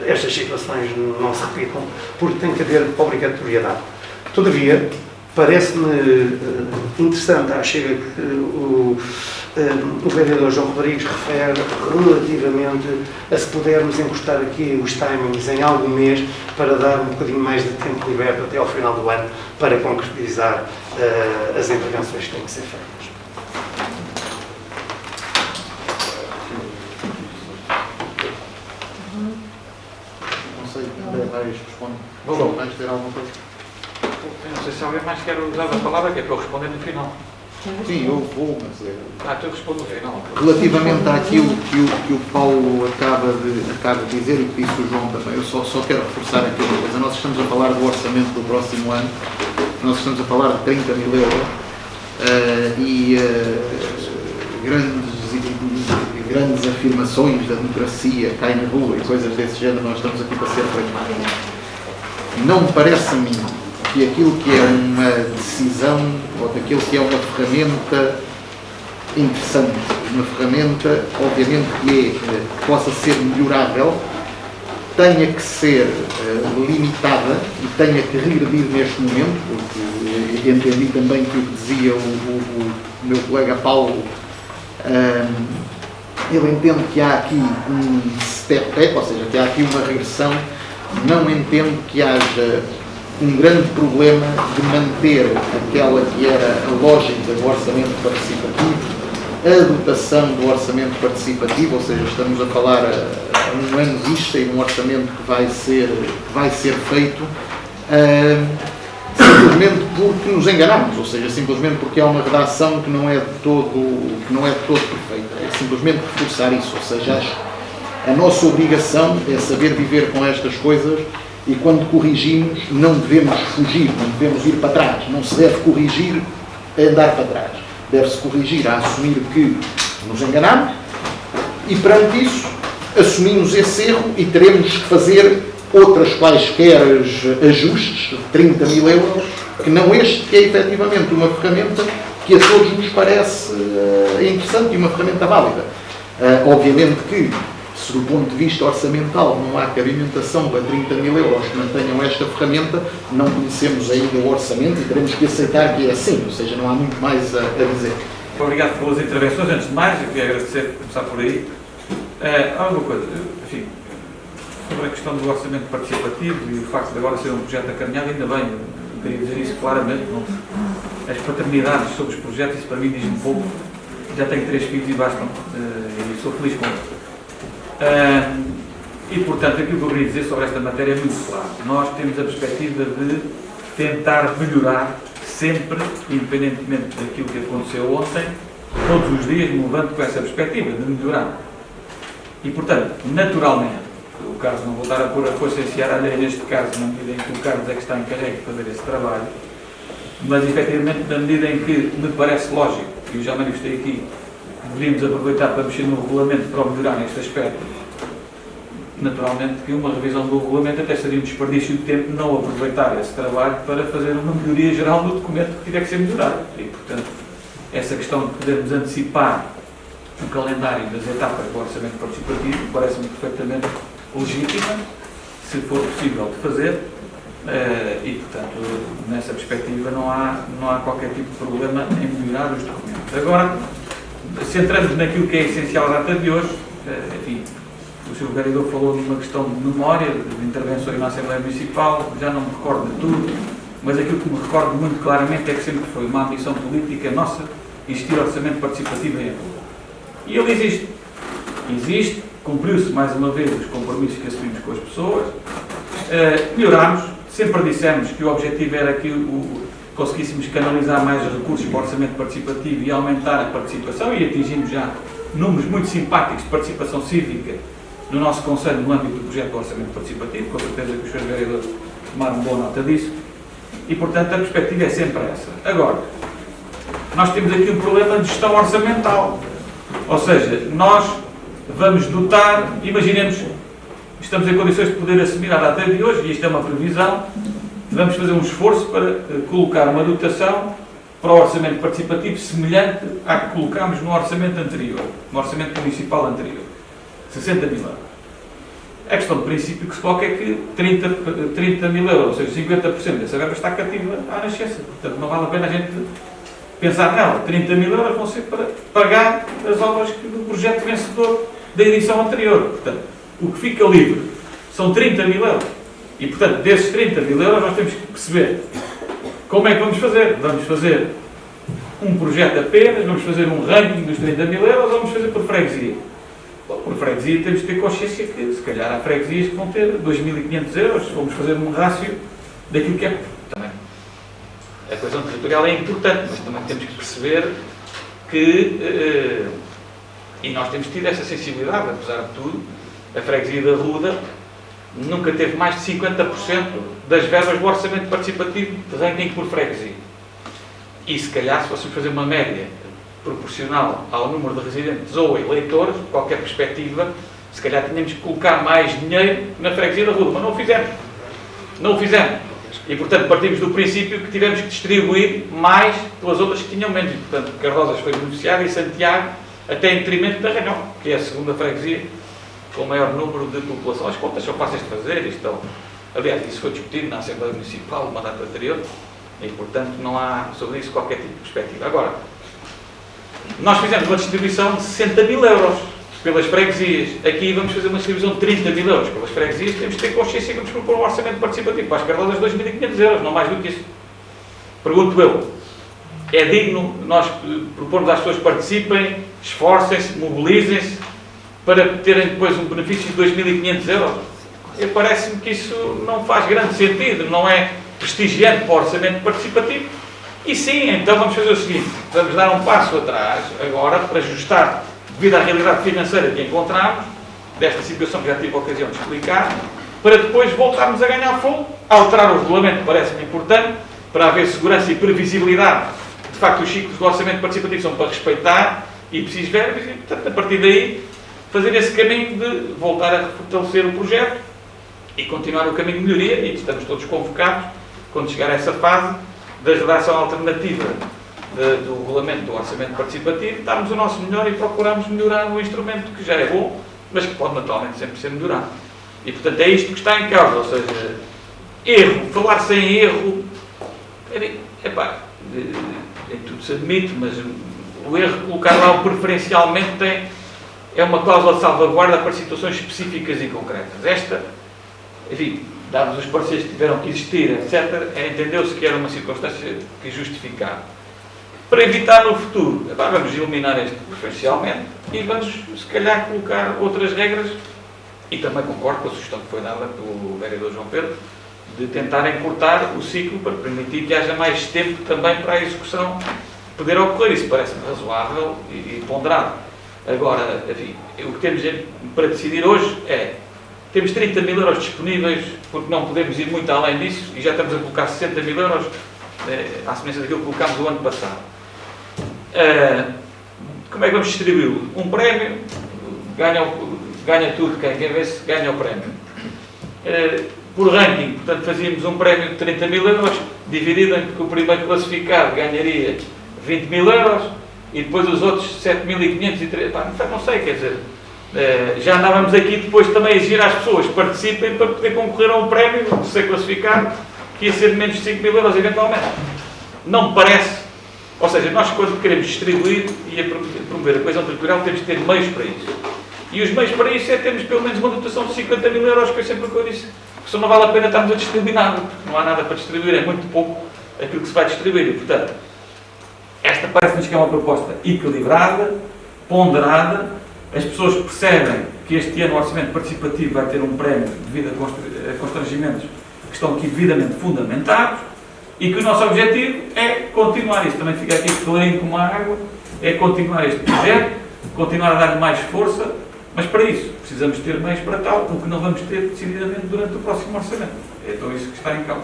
estas situações não se repitam, porque tem que haver obrigatoriedade. Todavia, parece-me interessante à Chega que o vereador João Rodrigues refere relativamente a se pudermos encostar aqui os timings em algum mês para dar um bocadinho mais de tempo liberto até ao final do ano para concretizar as intervenções que têm que ser feitas. Não sei, André vais responder. Vou. Vais ter alguma coisa? Não sei se alguém mais quer usar a palavra, que é para eu responder no final. Sim, eu vou, mas Tu responde no final. relativamente àquilo que o Paulo acaba de dizer e que disse o João também, eu só quero reforçar aqui uma coisa. Nós estamos a falar do orçamento do próximo ano, nós estamos a falar de 30 mil euros e grandes afirmações da democracia, cai na rua e coisas desse género, nós estamos aqui para ser pragmáticos. Não me parece a mim que aquilo que é uma decisão ou daquilo que é uma ferramenta interessante, uma ferramenta, obviamente, que possa ser melhorável, tenha que ser limitada e tenha que regredir neste momento, porque entendi também que o que dizia o meu colega Paulo, ele entende que há aqui um step back, ou seja, que há aqui uma regressão. Não entendo que haja um grande problema de manter aquela que era a lógica do orçamento participativo, a dotação do orçamento participativo, ou seja, estamos a falar a um ano vista e um orçamento que vai ser feito simplesmente porque nos enganamos, ou seja, simplesmente porque há uma redação que não é de todo perfeita. É simplesmente reforçar isso, ou seja, a nossa obrigação é saber viver com estas coisas e quando corrigimos não devemos fugir, não devemos ir para trás. Não se deve corrigir a andar para trás. Deve-se corrigir a assumir que nos enganamos e perante isso assumimos esse erro e teremos que fazer outras quaisquer ajustes de 30 mil euros, que não este, que é efetivamente uma ferramenta que a todos nos parece interessante e uma ferramenta válida. Obviamente que, se do ponto de vista orçamental não há cabimentação para 30 mil euros que mantenham esta ferramenta, não conhecemos ainda o orçamento e teremos que aceitar que é assim, ou seja, não há muito mais a dizer. Obrigado pelas intervenções. Antes de mais, eu queria agradecer, começar por aí. Há uma coisa, enfim, sobre a questão do orçamento participativo e o facto de agora ser um projeto a caminhar, ainda bem, eu queria dizer isso claramente. Não, as paternidades sobre os projetos, isso para mim diz-me pouco. Já tenho 3 filhos e bastam, e sou feliz com isso. E, portanto, aquilo que eu queria dizer sobre esta matéria é muito claro. Nós temos a perspectiva de tentar melhorar sempre, independentemente daquilo que aconteceu ontem, todos os dias me levanto com essa perspectiva de melhorar. E, portanto, naturalmente, o Carlos, não vou estar a pôr a força em seara alheia neste caso, na medida em que o Carlos é que está encarregue de fazer esse trabalho, mas, efetivamente, na medida em que me parece lógico, e eu já manifestei aqui, deveríamos aproveitar para mexer no regulamento para melhorar neste aspecto. Naturalmente que uma revisão do regulamento até seria um desperdício de tempo não aproveitar esse trabalho para fazer uma melhoria geral no documento que tiver que ser melhorado. E, portanto, essa questão de podermos antecipar o calendário das etapas do orçamento participativo parece-me perfeitamente legítima, se for possível de fazer, e, portanto, nessa perspectiva não há qualquer tipo de problema em melhorar os documentos. Agora, centrando-nos naquilo que é essencial à data de hoje, enfim, o Sr. Vereador falou de uma questão de memória, de intervenções na Assembleia Municipal, já não me recordo de tudo, mas aquilo que me recordo muito claramente é que sempre foi uma ambição política nossa existir orçamento participativo em Angola. E ele existe. Existe, cumpriu-se mais uma vez os compromissos que assumimos com as pessoas, melhorámos, sempre dissemos que o objetivo era que conseguíssemos canalizar mais os recursos para o orçamento participativo e aumentar a participação, e atingimos já números muito simpáticos de participação cívica no nosso Conselho no âmbito do projeto do orçamento participativo, com certeza que os seus vereadores tomaram boa nota disso, e portanto a perspectiva é sempre essa. Agora, nós temos aqui um problema de gestão orçamental, ou seja, nós vamos dotar, imaginemos, estamos em condições de poder assumir à data de hoje, e isto é uma previsão, vamos fazer um esforço para colocar uma dotação para o orçamento participativo semelhante à que colocámos no orçamento anterior, no orçamento municipal anterior. 60 mil euros. A questão de princípio que se coloca é que 30 mil euros, ou seja, 50% dessa verba está cativa à nascença. Portanto, não vale a pena a gente pensar nela. 30 mil euros vão ser para pagar as obras do projeto vencedor da edição anterior. Portanto, o que fica livre são 30 mil euros. E, portanto, desses 30 mil euros nós temos que perceber como é que vamos fazer. Vamos fazer um projeto apenas, vamos fazer um ranking dos 30 mil euros ou vamos fazer por freguesia? Bom, por freguesia temos de ter consciência que, se calhar, há freguesias que vão ter 2.500 euros. Vamos fazer um rácio daquilo que é. Também. A coesão territorial é importante, mas também temos que perceber que, e nós temos tido essa sensibilidade, apesar de tudo, a freguesia da Ruda nunca teve mais de 50% das verbas do orçamento participativo de ranking por freguesia. E, se calhar, se fôssemos fazer uma média proporcional ao número de residentes ou eleitores, qualquer perspectiva, se calhar tínhamos que colocar mais dinheiro na freguesia da Ruda, mas não o fizemos. Não o fizemos. E, portanto, partimos do princípio que tivemos que distribuir mais pelas outras que tinham menos. E, portanto, Cardosas foi beneficiada e Santiago até em detrimento da Ranhão, que é a segunda freguesia com o maior número de população. As contas são fáceis de fazer. Aliás, isso foi discutido na Assembleia Municipal no mandato anterior e, portanto, não há sobre isso qualquer tipo de perspectiva. Agora, nós fizemos uma distribuição de 60 mil euros pelas freguesias. Aqui vamos fazer uma distribuição de 30 mil euros pelas freguesias. Temos que ter consciência que vamos propor um orçamento participativo para as Cardosas de 2.500 euros, não mais do que isso. Pergunto eu, é digno nós propormos às pessoas que participem, esforcem-se, mobilizem-se para terem depois um benefício de 2.500 euros? Parece-me que isso não faz grande sentido, não é prestigiante para o orçamento participativo. E sim, então vamos fazer o seguinte, vamos dar um passo atrás agora para ajustar, devido à realidade financeira que encontramos, desta situação que já tive a ocasião de explicar, para depois voltarmos a ganhar fogo, alterar o regulamento, parece-me importante, para haver segurança e previsibilidade. De facto, os ciclos do orçamento participativo são para respeitar e preciso verbas, e, portanto, a partir daí, fazer esse caminho de voltar a fortalecer o projeto e continuar o caminho de melhoria, e estamos todos convocados, quando chegar a essa fase, da redação alternativa do regulamento do orçamento participativo, darmos o nosso melhor e procurarmos melhorar um instrumento que já é bom, mas que pode naturalmente sempre ser melhorado. E, portanto, é isto que está em causa, ou seja, erro, falar sem erro, em tudo se admite, mas o erro de colocar lá o preferencialmente é uma cláusula de salvaguarda para situações específicas e concretas. Esta, enfim, dados os pareceres que tiveram que existir, etc., entendeu-se que era uma circunstância que justificava. Para evitar no futuro, vamos eliminar este preferencialmente e vamos, se calhar, colocar outras regras, e também concordo com a sugestão que foi dada pelo vereador João Pedro, de tentar encurtar o ciclo para permitir que haja mais tempo também para a execução poder ocorrer. Isso parece-me razoável e ponderado. Agora, enfim, o que temos para decidir hoje é: temos 30 mil euros disponíveis, porque não podemos ir muito além disso, e já estamos a colocar 60 mil euros, à semelhança daquilo que colocámos o ano passado. Como é que vamos distribuí-lo? Um prémio, ganha tudo, quem vence ganha o prémio. Por ranking, portanto, fazíamos um prémio de 30 mil euros, dividido em que o primeiro classificado ganharia 20 mil euros, e depois os outros 7.503, não sei, quer dizer, já andávamos aqui depois também a exigir às pessoas que participem para poder concorrer a um prémio, de ser classificado, que ia ser de menos de 5 mil euros eventualmente. Não me parece, ou seja, nós quando queremos distribuir e promover a coesão territorial temos de ter meios para isso. E os meios para isso é termos pelo menos uma dotação de 50 mil euros, que foi sempre o que eu disse. Porque senão não vale a pena estarmos a distribuir nada, porque não há nada para distribuir, é muito pouco aquilo que se vai distribuir. E, portanto, esta parece-nos que é uma proposta equilibrada, ponderada. As pessoas percebem que este ano o orçamento participativo vai ter um prémio devido a constrangimentos que estão aqui devidamente fundamentados e que o nosso objetivo é continuar, isto também fica aqui clarinho como a água, é continuar este projeto, continuar a dar mais força, mas para isso precisamos ter meios para tal, o que não vamos ter decididamente durante o próximo orçamento. É então isso que está em causa.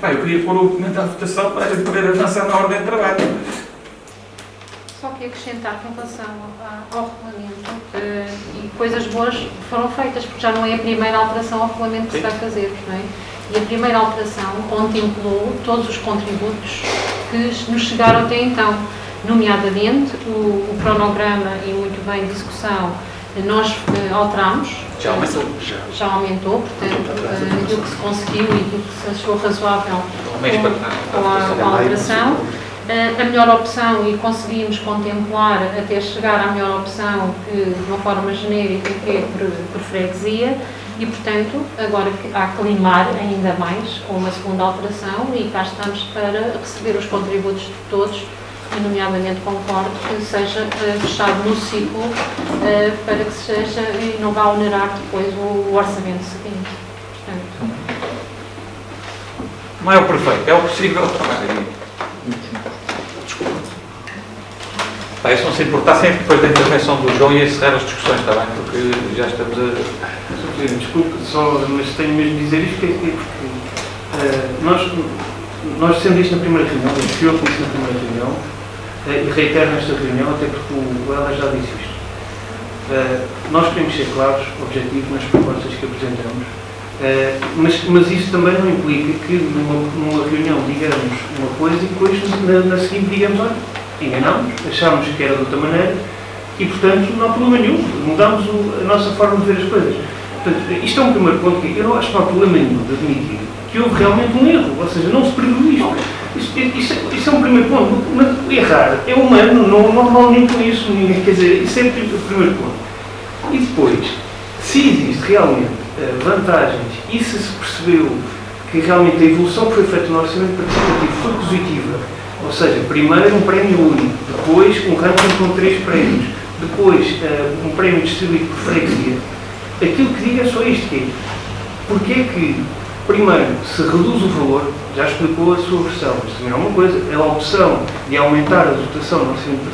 Eu queria pôr o documento à votação para a gente poder avançar na ordem de trabalho. Só que acrescentar com relação ao regulamento e coisas boas foram feitas, porque já não é a primeira alteração ao regulamento que se vai fazer, não é? E a primeira alteração contemplou todos os contributos que nos chegaram até então, nomeadamente o cronograma e muito bem discussão, nós alterámos. Já aumentou. Já aumentou, portanto, aquilo que se conseguiu e aquilo que se achou razoável com a alteração. A melhor opção, e conseguimos contemplar até chegar à melhor opção, que de uma forma genérica, que é por freguesia, e portanto agora há que limar ainda mais com uma segunda alteração, e cá estamos para receber os contributos de todos, e nomeadamente concordo que seja fechado no ciclo para que seja e não vá onerar depois o orçamento seguinte. Portanto, não é o perfeito, é o possível. Isso não se importar sempre depois da intervenção do João e encerrar as discussões, está bem? Porque já estamos a... Desculpe, mas tenho mesmo de dizer isto porque nós dissemos isto na primeira reunião, eu disse na primeira reunião e reitero nesta reunião, até porque o Ela já disse isto. Nós queremos ser claros, objetivos nas propostas que apresentamos, mas isso também não implica que numa reunião digamos uma coisa e depois na seguinte digamos, olha, enganámos, achámos que era de outra maneira e, portanto, não há problema nenhum, mudámos a nossa forma de ver as coisas. Portanto, isto é um primeiro ponto que eu não acho que não há problema nenhum de admitir que houve realmente um erro, ou seja, não se previu isto. Isso é um primeiro ponto, mas errar é humano, não há mal nenhum com isso, quer dizer, isso é o primeiro ponto. E depois, se existe realmente vantagens e se percebeu que realmente a evolução que foi feita no orçamento participativo foi positiva, ou seja, primeiro um prémio único, depois um ranking com 3 prémios, depois um prémio distribuído por freguesia. Aquilo que digo é só isto, que é, porque é que, primeiro, se reduz o valor, já explicou a sua versão, mas também há uma coisa, é a opção de aumentar a dotação do orçamento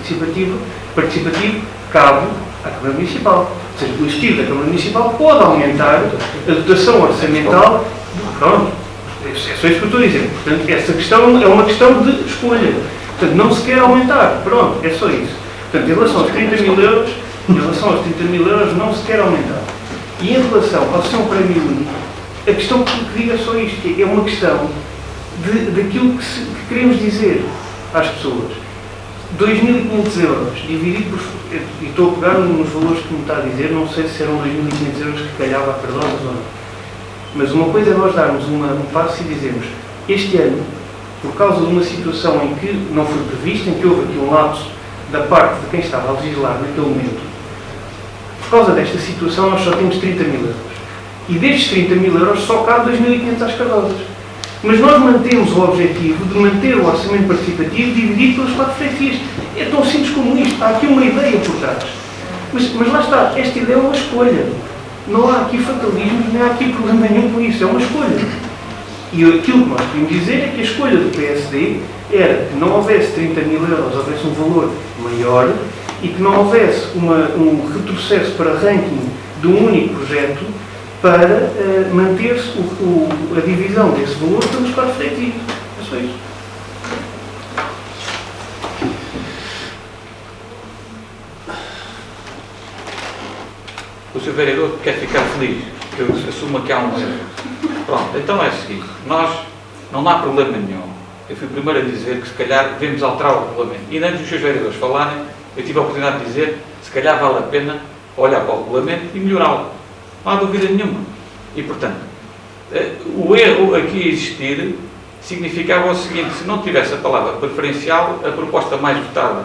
participativo cabe à Câmara Municipal. Ou seja, o Executivo da Câmara Municipal pode aumentar a dotação orçamental, pronto. É só isso que eu estou a dizer. Portanto, essa questão é uma questão de escolha. Portanto, não se quer aumentar. Pronto, é só isso. Portanto, em relação aos 30 mil euros, não se quer aumentar. E em relação ao seu prémio único, a questão que digo é só isto, que é uma questão daquilo que queremos dizer às pessoas. 2.500 euros dividido por... E estou a pegar nos valores que me está a dizer, não sei se eram 2.500 euros que calhava a Cardosas ou não. Mas uma coisa é nós darmos um passo e dizermos, este ano, por causa de uma situação em que não foi prevista, em que houve aqui um lapso da parte de quem estava a legislar naquele momento, por causa desta situação nós só temos 30 mil euros. E destes 30 mil euros só cabe 2.500 às Cardosas. Mas nós mantemos o objetivo de manter o orçamento participativo dividido pelas 4 freguesias. É tão simples como isto. Há aqui uma ideia por trás. Mas lá está, esta ideia é uma escolha. Não há aqui fatalismo, nem há aqui problema nenhum com isso, é uma escolha. E aquilo que nós podemos dizer é que a escolha do PSD era que não houvesse 30 mil euros, houvesse um valor maior e que não houvesse um retrocesso para ranking de um único projeto para manter-se a divisão desse valor pelos 4 freguesias. É só isso. O Sr. Vereador quer ficar feliz, que eu assumo que há um erro. Pronto, então é o seguinte, nós, não há problema nenhum. Eu fui o primeiro a dizer que se calhar devemos alterar o regulamento. E antes dos seus vereadores falarem, eu tive a oportunidade de dizer que se calhar vale a pena olhar para o regulamento e melhorá-lo. Não há dúvida nenhuma. E, portanto, o erro aqui existir significava o seguinte, se não tivesse a palavra preferencial, a proposta mais votada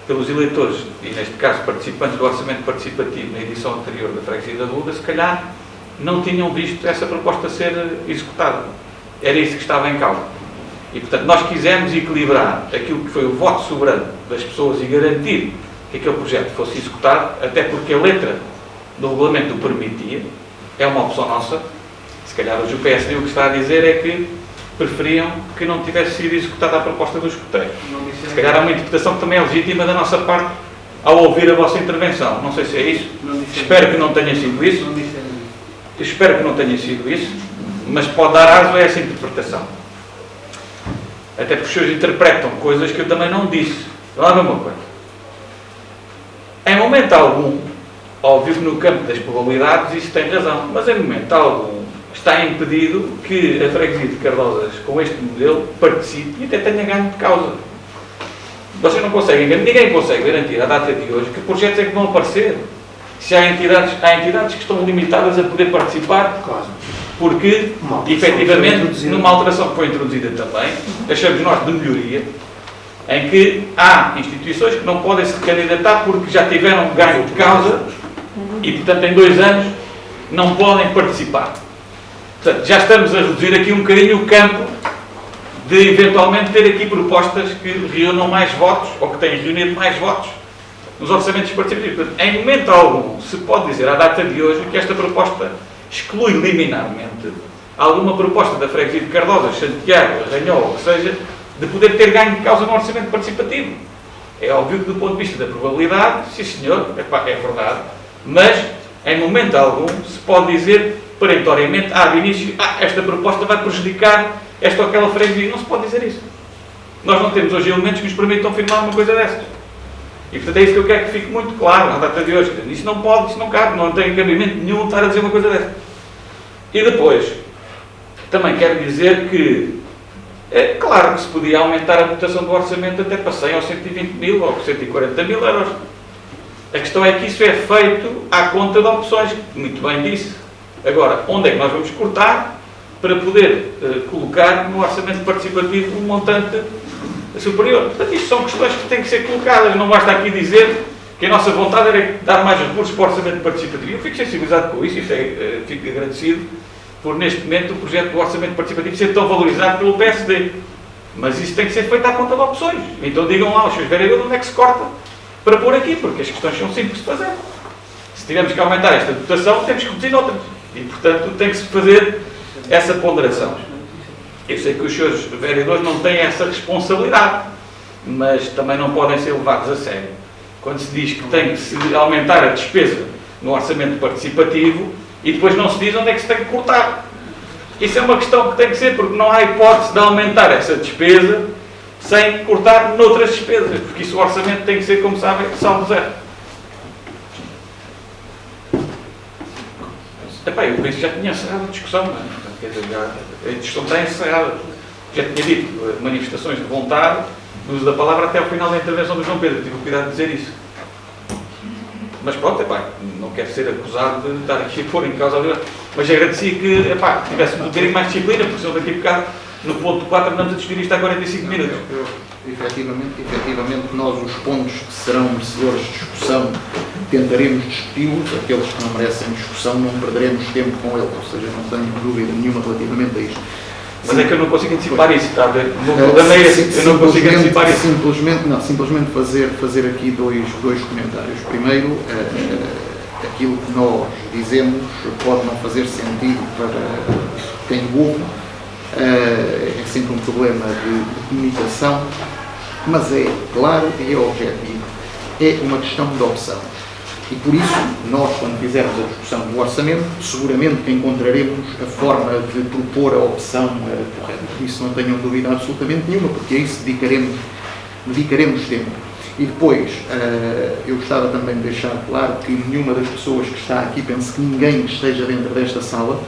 pelos eleitores, e neste caso participantes do orçamento participativo na edição anterior da Freguesia da Ruda, se calhar não tinham visto essa proposta ser executada. Era isso que estava em causa. E, portanto, nós quisemos equilibrar aquilo que foi o voto soberano das pessoas e garantir que aquele projeto fosse executado, até porque a letra do regulamento o permitia, é uma opção nossa. Se calhar hoje o PSD o que está a dizer é que preferiam que não tivesse sido executada a proposta do escoteiro. Se calhar há uma interpretação que também é legítima da nossa parte ao ouvir a vossa intervenção. Não sei se é isso. Espero que não tenha sido isso. Espero que não tenha sido isso, mas pode dar aso a essa interpretação. Até porque os senhores interpretam coisas que eu também não disse. Lá uma coisa. Em momento algum, óbvio que no campo das probabilidades isso tem razão, mas em momento algum está impedido que a freguesia de Cardosas, com este modelo, participe e até tenha ganho de causa. Vocês não conseguem, ninguém consegue garantir à data de hoje que projetos é que vão aparecer. Se há entidades que estão limitadas a poder participar, porque, efetivamente, numa alteração que foi introduzida também, achamos nós de melhoria, em que há instituições que não podem se candidatar porque já tiveram ganho de causa e, portanto, em 2 anos não podem participar. Portanto, já estamos a reduzir aqui um bocadinho o campo de, eventualmente, ter aqui propostas que reúnam mais votos ou que tenham reunido mais votos nos orçamentos participativos. Portanto, em momento algum se pode dizer, à data de hoje, que esta proposta exclui liminarmente alguma proposta da freguesia de Cardosas, Santiago, Arranhol, ou que seja, de poder ter ganho de causa no orçamento participativo. É óbvio que, do ponto de vista da probabilidade, sim senhor, é verdade, mas, em momento algum, se pode dizer, perentoriamente, de início, esta proposta vai prejudicar esta ou aquela freguesia. Não se pode dizer isso. Nós não temos hoje elementos que nos permitam afirmar uma coisa dessas. E, portanto, é isso que eu quero que fique muito claro na data de hoje. Isso não pode, isso não cabe, não tem cabimento nenhum estar a dizer uma coisa dessas. E depois, também quero dizer que é claro que se podia aumentar a dotação do orçamento até para 100 ou 120 mil ou 140 mil euros. A questão é que isso é feito à conta de opções, muito bem disse. Agora, onde é que nós vamos cortar para poder colocar no orçamento participativo um montante superior? Portanto, isto são questões que têm que ser colocadas. Não basta aqui dizer que a nossa vontade era dar mais recursos para o orçamento participativo. Eu fico sensibilizado com isso e fico agradecido por, neste momento, o projeto do orçamento participativo ser tão valorizado pelo PSD. Mas isso tem que ser feito à conta de opções. Então digam lá aos seus vereadores onde é que se corta para pôr aqui, porque as questões são simples de fazer. Se tivermos que aumentar esta dotação, temos que reduzir outras. E, portanto, tem que se fazer essa ponderação. Eu sei que os seus vereadores não têm essa responsabilidade, mas também não podem ser levados a sério. Quando se diz que tem que se aumentar a despesa no orçamento participativo e depois não se diz onde é que se tem que cortar. Isso é uma questão que tem que ser, porque não há hipótese de aumentar essa despesa sem cortar noutras despesas, porque isso o orçamento tem que ser, como sabem, salvo zero. Epá, eu penso que já tinha encerrado a discussão, não é? Quer dizer, a discussão está encerrada. Já tinha dito, manifestações de vontade, uso da palavra até ao final da intervenção do João Pedro, tive o cuidado de dizer isso. Mas pronto, epá, não quero ser acusado de estar aqui a pôr em causa a liberdade. Mas agradecia que, epá, tivéssemos um bocadinho mais disciplina, porque senão daqui a bocado, no ponto 4, andamos a discutir isto há 45 minutos. Efetivamente, nós os pontos que serão merecedores de discussão tentaremos discuti-los, aqueles que não merecem discussão não perderemos tempo com eles, ou seja, não tenho dúvida nenhuma relativamente a isto. Mas é que eu não consigo antecipar isso, está a ver? O problema é esse, eu não consigo antecipar isso. Simplesmente fazer aqui dois comentários. Primeiro, aquilo que nós dizemos pode não fazer sentido para quem ouve, é sempre um problema de comunicação, mas é claro e é objetivo. É uma questão de opção. E por isso, nós, quando fizermos a discussão do orçamento, seguramente que encontraremos a forma de propor a opção correta. Por isso, não tenham dúvida absolutamente nenhuma, porque a isso dedicaremos tempo. E depois, eu gostava também de deixar claro que nenhuma das pessoas que está aqui, penso que ninguém que esteja dentro desta sala,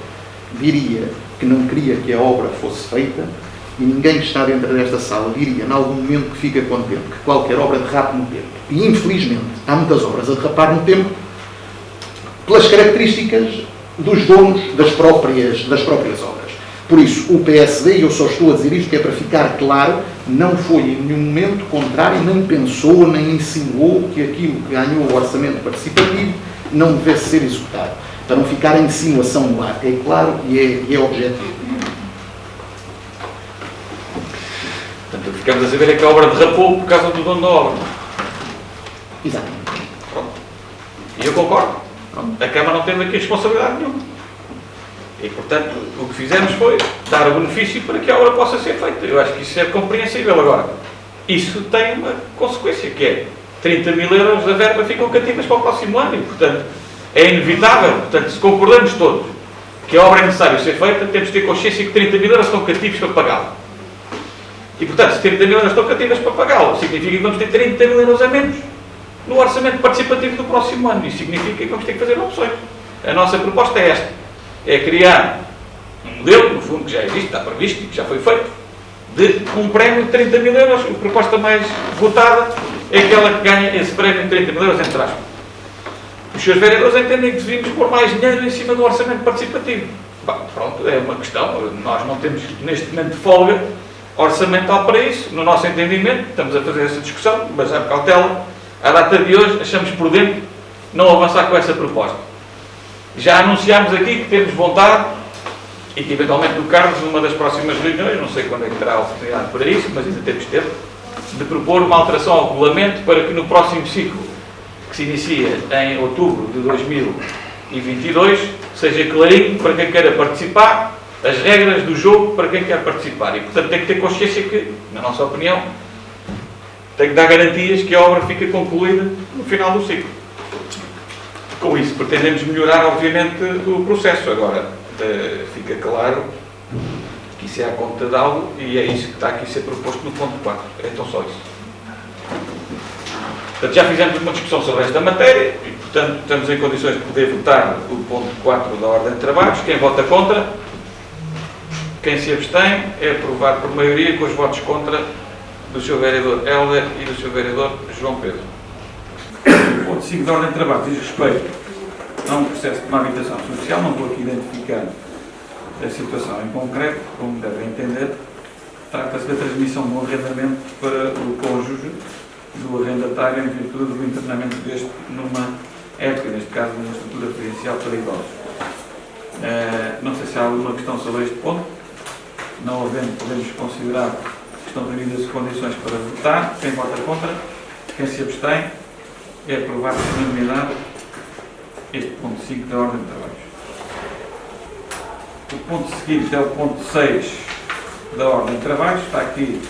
diria que não queria que a obra fosse feita, e ninguém que está dentro desta sala diria, em algum momento, que fica contente que qualquer obra derrape no tempo. E, infelizmente, há muitas obras a derrapar no tempo pelas características dos donos das próprias obras. Por isso, o PSD, e eu só estou a dizer isto que é para ficar claro, não foi em nenhum momento contrário, nem pensou, nem insinuou que aquilo que ganhou o orçamento participativo não devesse ser executado. Para não ficar a insinuação no ar. É claro e é objetivo. Portanto, ficamos a saber é que a obra derrapou por causa do dono da obra. Exatamente. Pronto. E eu concordo. Pronto. A Câmara não teve aqui responsabilidade nenhuma. E, portanto, o que fizemos foi dar o benefício para que a obra possa ser feita. Eu acho que isso é compreensível. Agora, isso tem uma consequência, que é 30 mil euros da verba ficam cativas para o próximo ano. E, portanto, é inevitável. Portanto, se concordamos todos que a obra é necessário ser feita, temos de ter consciência que 30 mil euros estão cativos para pagá-la. E, portanto, se 30 mil euros estão cativas para pagá-lo, significa que vamos ter 30 mil euros a menos. no orçamento participativo do próximo ano. Isso significa que vamos ter que fazer opções. A nossa proposta é esta, é criar um modelo, no fundo, que já existe, está previsto e que já foi feito, de um prémio de 30 mil euros. A proposta mais votada é aquela que ganha esse prémio de 30 mil euros, entre aspas. Os seus vereadores entendem que devíamos pôr mais dinheiro em cima do orçamento participativo. Bom, pronto, é uma questão. Nós não temos, neste momento, de folga orçamental para isso. No nosso entendimento, estamos a fazer essa discussão, mas à cautela, à data de hoje, achamos prudente não avançar com essa proposta. Já anunciámos aqui que temos vontade, e que eventualmente o Carlos, numa das próximas reuniões, não sei quando é que terá a oportunidade para isso, mas ainda temos tempo, de propor uma alteração ao regulamento para que no próximo ciclo, que se inicia em outubro de 2022, seja clarinho para quem queira participar, as regras do jogo para quem quer participar. E, portanto, tem que ter consciência que, na nossa opinião, tem que dar garantias que a obra fica concluída no final do ciclo. Com isso, pretendemos melhorar, obviamente, o processo. Agora, fica claro que isso é a conta de algo e é isso que está aqui a ser proposto no ponto 4. É então só isso. Portanto, já fizemos uma discussão sobre esta matéria e, portanto, estamos em condições de poder votar o ponto 4 da ordem de trabalhos. Quem vota contra, quem se abstém, é aprovado por maioria com os votos contra do Sr. Vereador Helder e do Sr. Vereador João Pedro. O ponto 5 da ordem de trabalhos diz respeito a um processo de uma habitação social. Não vou aqui identificar a situação em concreto, como devem entender. Trata-se da transmissão de um arrendamento para o cônjuge do arrendatário em virtude do internamento deste numa época, neste caso, numa estrutura residencial para idosos. Não sei se há alguma questão sobre este ponto. Não havendo, podemos considerar que estão reunidas as condições para votar. Quem vota contra, quem se abstém, é aprovado por unanimidade este ponto 5 da ordem de trabalhos. O ponto seguinte é o ponto 6 da ordem de trabalhos. Está aqui,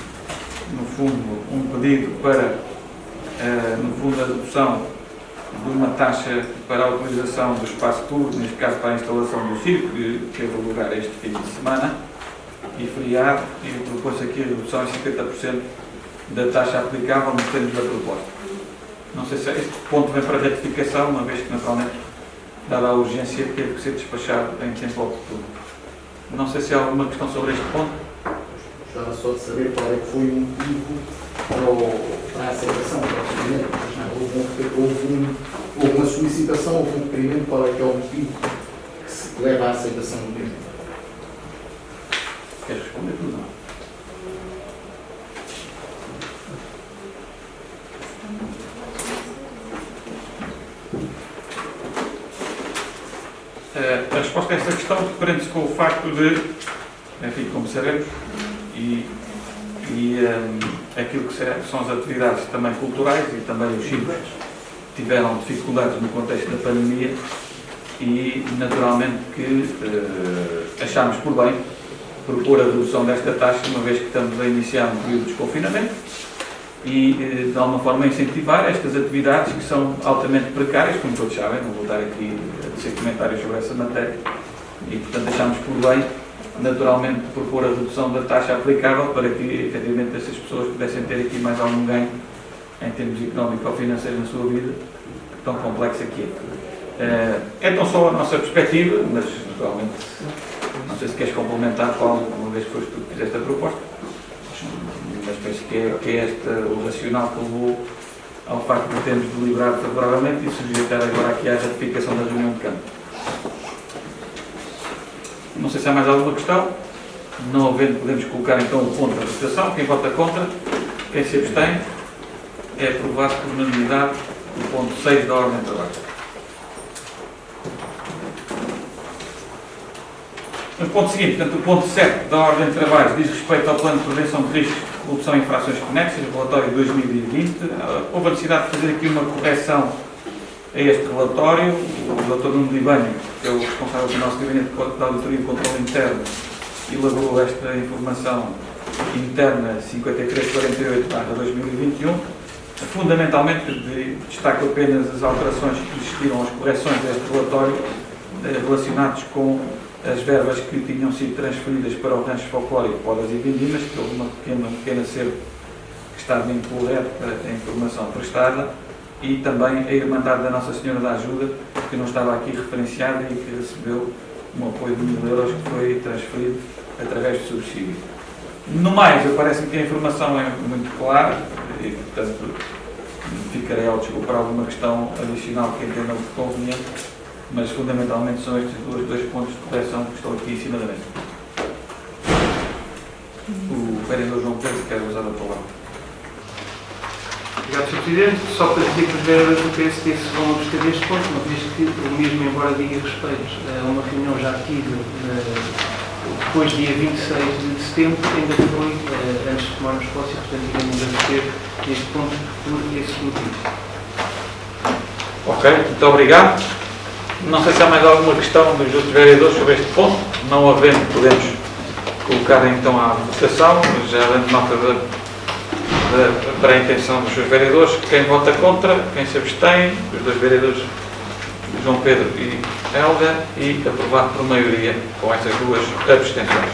no fundo, um pedido para, no fundo, a dedução de uma taxa para a utilização do espaço público, neste caso para a instalação do circo, que teve lugar este fim de semana, e feriado, e propôs aqui a redução em 50% da taxa aplicável nos termos da proposta. Não sei se este ponto vem para retificação, uma vez que, naturalmente, dada a urgência, teve que ser despachado em tempo oportuno. Não sei se há alguma questão sobre este ponto. Gostava só de saber qual é que foi o motivo para a aceitação do procedimento. Houve uma solicitação, houve um requerimento, qual é que é o motivo que se leva à aceitação do mesmo? Queres responder tudo? Não. A resposta a essa questão prende-se com o facto de, enfim, como sabemos, e aquilo que são as atividades também culturais e também os circos tiveram dificuldades no contexto da pandemia e, naturalmente, que achámos por bem propor a redução desta taxa, uma vez que estamos a iniciar um período de desconfinamento e, de alguma forma, incentivar estas atividades que são altamente precárias, como todos sabem. Não vou estar aqui a dizer comentários sobre essa matéria e, portanto, achámos por bem, naturalmente, propor a redução da taxa aplicável para que, efetivamente, essas pessoas pudessem ter aqui mais algum ganho em termos económicos ou financeiros na sua vida, tão complexa que é. É tão só a nossa perspectiva, mas, naturalmente, não sei se queres complementar, Paulo, uma vez que foste tu que fizeste a proposta, mas penso que é este o racional que levou ao facto de termos deliberado favoravelmente e sujeitar agora aqui à ratificação da reunião de campo. Não sei se há mais alguma questão. Não havendo, podemos colocar então o ponto da votação. Quem vota contra, quem se abstém, é aprovado por unanimidade o ponto 6 da ordem de trabalho. No ponto seguinte, portanto, o ponto 7 da ordem de trabalho diz respeito ao plano de prevenção de riscos de corrupção e infrações conexas, relatório de 2020. Houve a necessidade de fazer aqui uma correção a este relatório. O Dr. Nuno Libânio, que é o responsável do nosso gabinete de auditoria e controle interno, elaborou esta informação interna 5348/2021. Fundamentalmente, destaco apenas as alterações que existiram, as correções deste relatório relacionados com as verbas que tinham sido transferidas para o rancho folclórico, podas e vindimas, que houve um pequeno acerto que estava incorreto a informação prestada, e também a Irmandade da Nossa Senhora da Ajuda, que não estava aqui referenciada e que recebeu um apoio de 1.000 euros que foi transferido através do subsídio. No mais, parece-me que a informação é muito clara e, portanto, ficarei ao desculpar alguma questão adicional que entendam conveniente, mas fundamentalmente são estes dois pontos de correção que estão aqui em cima da mesa. O vereador João Pedro quer usar a palavra. Obrigado, Sr. Presidente. Só para dizer que os vereadores do PSD se vão abster deste ponto, uma vez que, mesmo embora diga respeito a uma reunião já tive depois do dia 26 de setembro, ainda foi antes de tomarmos posse e, portanto, iremos abster deste ponto por esse motivo. Ok, muito obrigado. Não sei se há mais alguma questão dos outros vereadores sobre este ponto. Não havendo, podemos colocar então à votação, já dando nota para a intenção dos seus vereadores. Quem vota contra, quem se abstém, os dois vereadores João Pedro e Helga, e aprovado por maioria com essas duas abstenções.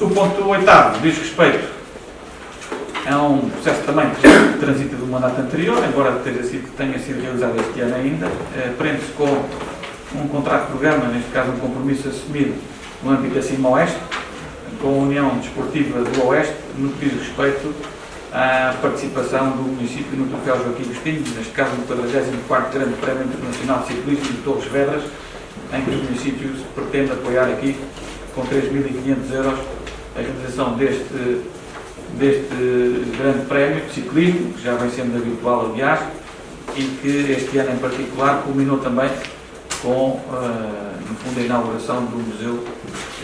O ponto 8º diz respeito a um processo também que já transita do mandato anterior, embora tenha sido realizado este ano ainda. Prende-se com um contrato de programa, neste caso um compromisso assumido no âmbito da CIMA Oeste, com a União Desportiva do Oeste, no que diz respeito à participação do município no Troféu Joaquim Agostinho, neste caso no 44º Grande Prémio Internacional de Ciclismo de Torres Vedras, em que o município pretende apoiar aqui com 3.500 euros a realização deste Grande Prémio de Ciclismo, que já vem sendo habitual, aliás, e que este ano em particular culminou também com, no fundo, a inauguração do Museu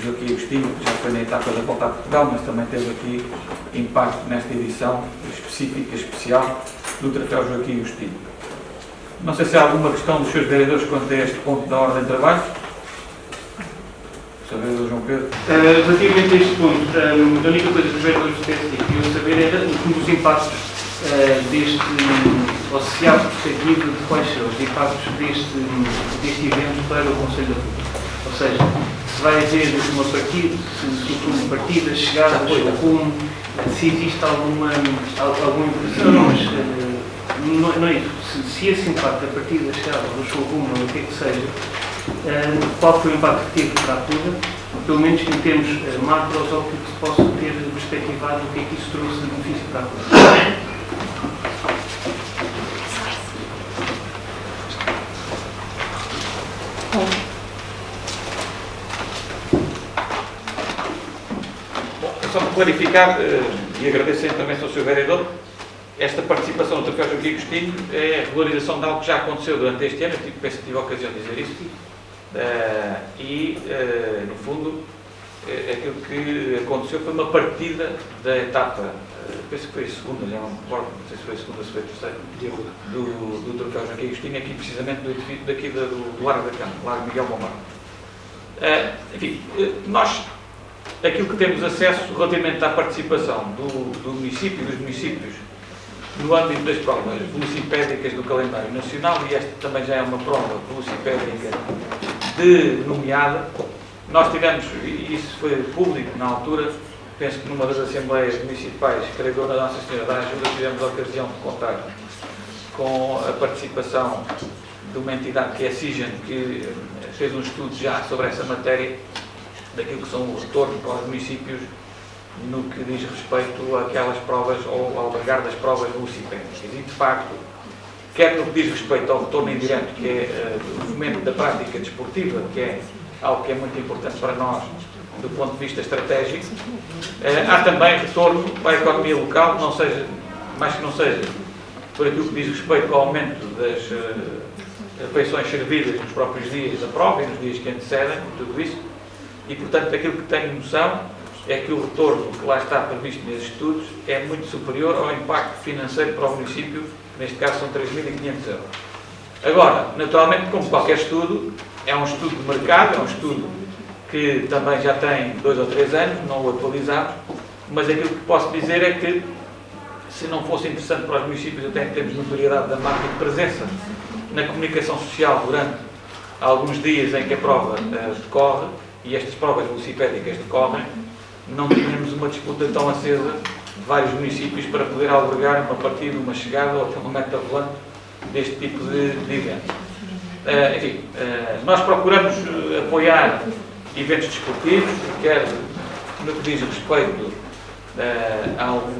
Joaquim Agostinho, que já foi na etapa da Volta a Portugal, mas também teve aqui impacto nesta edição específica, especial, do Troféu Joaquim Agostinho. Não sei se há alguma questão dos seus vereadores quanto a este ponto da ordem de trabalho. Sr. Vereador João Pedro. Relativamente a este ponto, a única coisa que os vereadores do PSD queriam saber era os impactos ou se há perspectiva de quais são os impactos deste evento para o Conselho da República. Ou seja, se vai haver uma partida, se o partidas, chegadas, rumo, se existe alguma impressão, mas não é isso. Se esse impacto, a partida, chegada, ou seu rumo, ou o que é que seja, qual foi o impacto que teve para a Clube, pelo menos em termos macros, ou que se possa ter perspectivado o que é que isso trouxe de benefício para a Clube. Só para clarificar, e agradeço a intervenção do Sr. Vereador, esta participação no Troféu Joaquim Agostinho é a regularização de algo que já aconteceu durante este ano, penso que tive a ocasião de dizer isso, no fundo, aquilo que aconteceu foi uma partida da etapa, penso que foi a segunda, já não me recordo, não sei se foi a segunda ou se foi a terceira, do Troféu Joaquim Agostinho, aqui precisamente do edifício daqui do Largo da Cama, Largo Miguel Bombardo. Enfim, nós, aquilo que temos acesso relativamente à participação do município e dos municípios no âmbito das provas velocipédicas do calendário nacional, e esta também já é uma prova velocipédica denomeada, nós tivemos, e isso foi público na altura, penso que numa das assembleias municipais, creio eu, na Nossa Senhora da Ajuda, tivemos a ocasião de contar com a participação de uma entidade que é a CIGEN, que fez um estudo já sobre essa matéria, daquilo que são o retorno para os municípios no que diz respeito àquelas provas ou ao albergar das provas velocipédicas. E, de facto, quer no que diz respeito ao retorno indireto, que é o fomento da prática desportiva, que é algo que é muito importante para nós do ponto de vista estratégico, há também retorno para a economia local, mais que não seja por aquilo que diz respeito ao aumento das refeições servidas nos próprios dias da prova e nos dias que antecedem, tudo isso. E, portanto, aquilo que tenho noção é que o retorno que lá está previsto nesses estudos é muito superior ao impacto financeiro para o município, que neste caso são 3.500 euros. Agora, naturalmente, como qualquer estudo, é um estudo de mercado, é um estudo que também já tem 2 ou 3 anos, não o atualizamos, mas aquilo que posso dizer é que, se não fosse interessante para os municípios, até em termos de notoriedade da marca e de presença na comunicação social durante alguns dias em que a prova decorre, e estas provas velocipédicas decorrem, não tínhamos uma disputa tão acesa vários municípios para poder albergar uma partida, uma chegada ou até uma meta volante deste tipo de evento. Enfim, nós procuramos apoiar eventos desportivos, quer no que diz respeito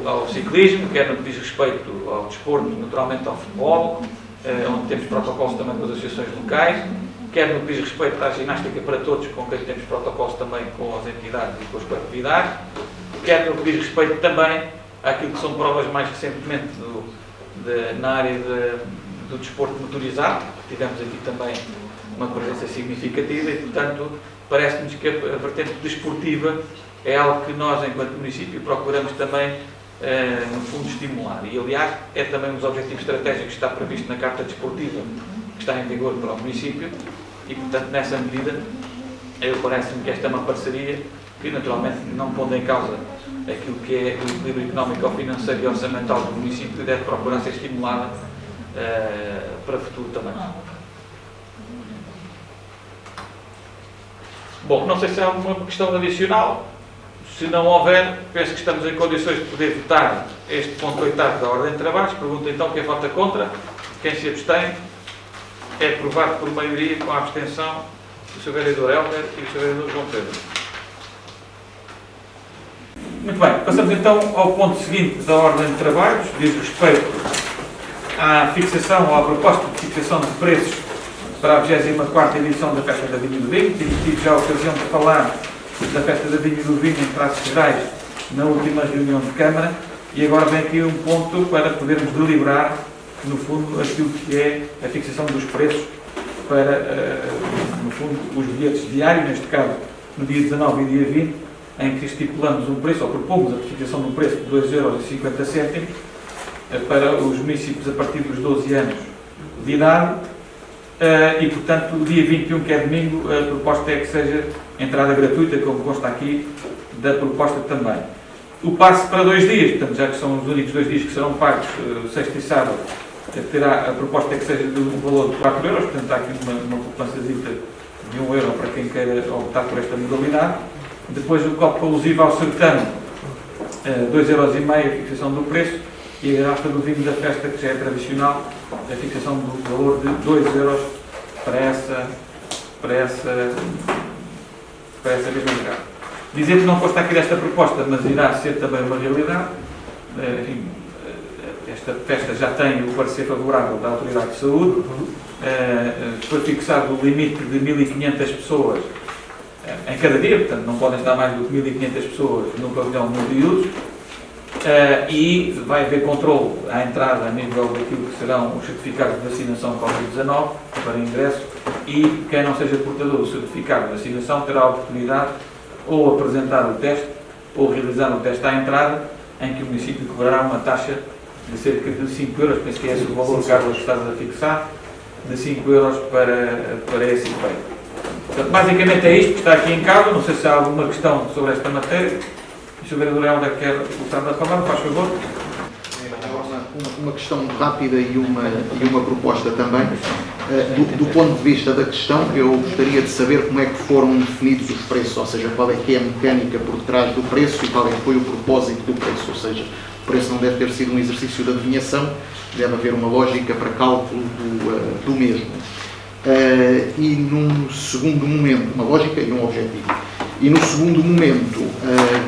ao ciclismo, quer no que diz respeito ao desporto, naturalmente ao futebol, onde temos protocolos também com as associações locais, quer no que diz respeito à ginástica para todos, com quem temos protocolos também com as entidades e com as coletividades, quer no que diz respeito também àquilo que são provas mais recentemente na área do desporto motorizado. Tivemos aqui também uma presença significativa e, portanto, parece-nos que a vertente desportiva é algo que nós, enquanto município, procuramos também, no fundo, estimular. E, aliás, é também um dos objetivos estratégicos que está previsto na Carta Desportiva, que está em vigor para o município, e, portanto, nessa medida, parece-me que esta é uma parceria que, naturalmente, não pondo em causa aquilo que é o equilíbrio económico, financeiro e orçamental do município, deve procurar ser estimulada para o futuro também. Bom, não sei se há alguma questão adicional. Se não houver, penso que estamos em condições de poder votar este ponto 8º da ordem de trabalhos. Pergunto então quem vota contra, quem se abstém. É aprovado por maioria com a abstenção do Sr. Vereador Helder e do Sr. Vereador João Pedro. Muito bem, passamos então ao ponto seguinte da ordem de trabalhos, diz respeito à fixação, ou à proposta de fixação de preços para a 24ª edição da Festa da Vinha do Vinho. Tive já a ocasião de falar da Festa da Vinha do Vinho em Traços Gerais na última reunião de Câmara e agora vem aqui um ponto para podermos deliberar, no fundo, aquilo que é a fixação dos preços para, no fundo, os bilhetes diários, neste caso, no dia 19 e dia 20, em que estipulamos um preço, ou propomos a fixação de um preço de 2,50 € para os municípios a partir dos 12 anos de idade e, portanto, o dia 21, que é domingo, a proposta é que seja entrada gratuita, como consta aqui da proposta também. O passe para 2 dias, portanto, já que são os únicos 2 dias que serão pagos, sexta e sábado, terá a proposta é que seja de um valor de 4 €, portanto, há aqui uma poupança de 1 € para quem queira optar por esta modalidade. Depois, o copo alusivo ao certame, 2,5 € a fixação do preço, e a garrafa do vinho da festa, que já é tradicional, a fixação do valor de 2 € para essa mesma garrafa. Dizer que não consta aqui desta proposta, mas irá ser também uma realidade. Enfim, esta festa já tem o parecer favorável da Autoridade de Saúde. Foi fixado o limite de 1.500 pessoas em cada dia, portanto não podem estar mais do que 1.500 pessoas no pavilhão multiusos. E vai haver controle à entrada a nível daquilo que serão os certificados de vacinação Covid-19 para ingresso, e quem não seja portador do certificado de vacinação terá a oportunidade ou apresentar o teste ou realizar o teste à entrada, em que o município cobrará uma taxa de cerca de 5 €, penso que é esse o valor, Carlos, que estás a fixar, de 5 € para esse efeito. Portanto, basicamente é isto que está aqui em causa. Não sei se há alguma questão sobre esta matéria. O Sr. Vereador Helder quer voltar a falar, faz favor. Uma questão rápida e uma proposta também. Do ponto de vista da questão, eu gostaria de saber como é que foram definidos os preços, ou seja, qual é que é a mecânica por trás do preço e qual é que foi o propósito do preço, ou seja, o preço não deve ter sido um exercício de adivinhação, deve haver uma lógica para cálculo do mesmo. E num segundo momento, uma lógica e um objetivo. E no segundo momento,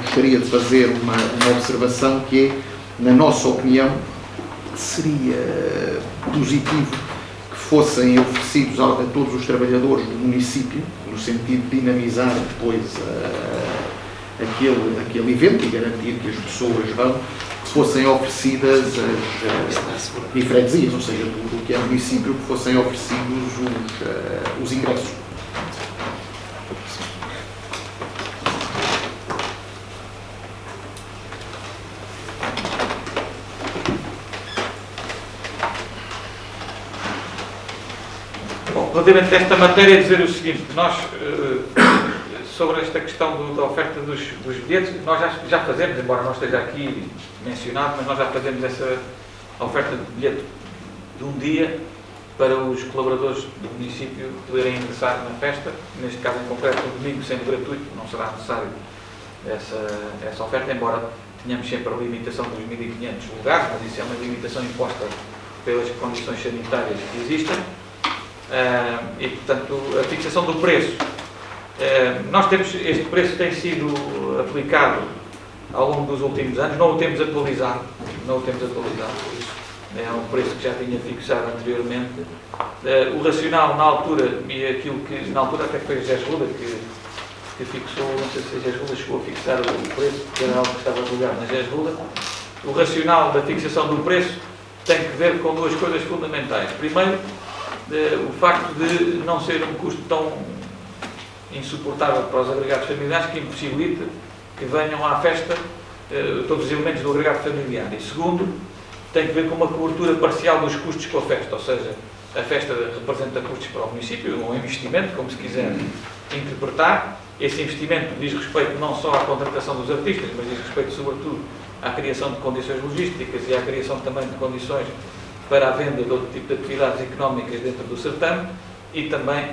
gostaria de fazer uma observação que é, na nossa opinião, seria positivo que fossem oferecidos a todos os trabalhadores do município, no sentido de dinamizar depois aquele evento e garantir que as pessoas vão, que fossem oferecidas as freguesias, ou seja, tudo o que é município, que fossem oferecidos os ingressos. Relativamente a esta matéria, dizer o seguinte: nós, sobre esta questão da oferta dos bilhetes, nós já fazemos, embora não esteja aqui mencionado, mas nós já fazemos essa oferta de bilhete de um dia para os colaboradores do município poderem ingressar na festa. Neste caso em concreto, no domingo, sendo gratuito, não será necessário essa oferta, embora tínhamos sempre a limitação dos 1.500 lugares, mas isso é uma limitação imposta pelas condições sanitárias que existem. E, portanto, a fixação do preço. Nós temos, este preço tem sido aplicado ao longo dos últimos anos, não o temos atualizado, é um preço que já tinha fixado anteriormente. O racional na altura, e aquilo que na altura até foi a GESRUDA que fixou, não sei se a GESRUDA chegou a fixar o preço, porque era algo que estava julgado na GESRUDA. O racional da fixação do preço tem que ver com duas coisas fundamentais. Primeiro, o facto de não ser um custo tão insuportável para os agregados familiares que impossibilite que venham à festa todos os elementos do agregado familiar. E segundo, tem que ver com uma cobertura parcial dos custos com a festa, ou seja, a festa representa custos para o município, um investimento, como se quiser interpretar. Esse investimento diz respeito não só à contratação dos artistas, mas diz respeito sobretudo à criação de condições logísticas e à criação também de condições para a venda de outro tipo de atividades económicas dentro do certame e também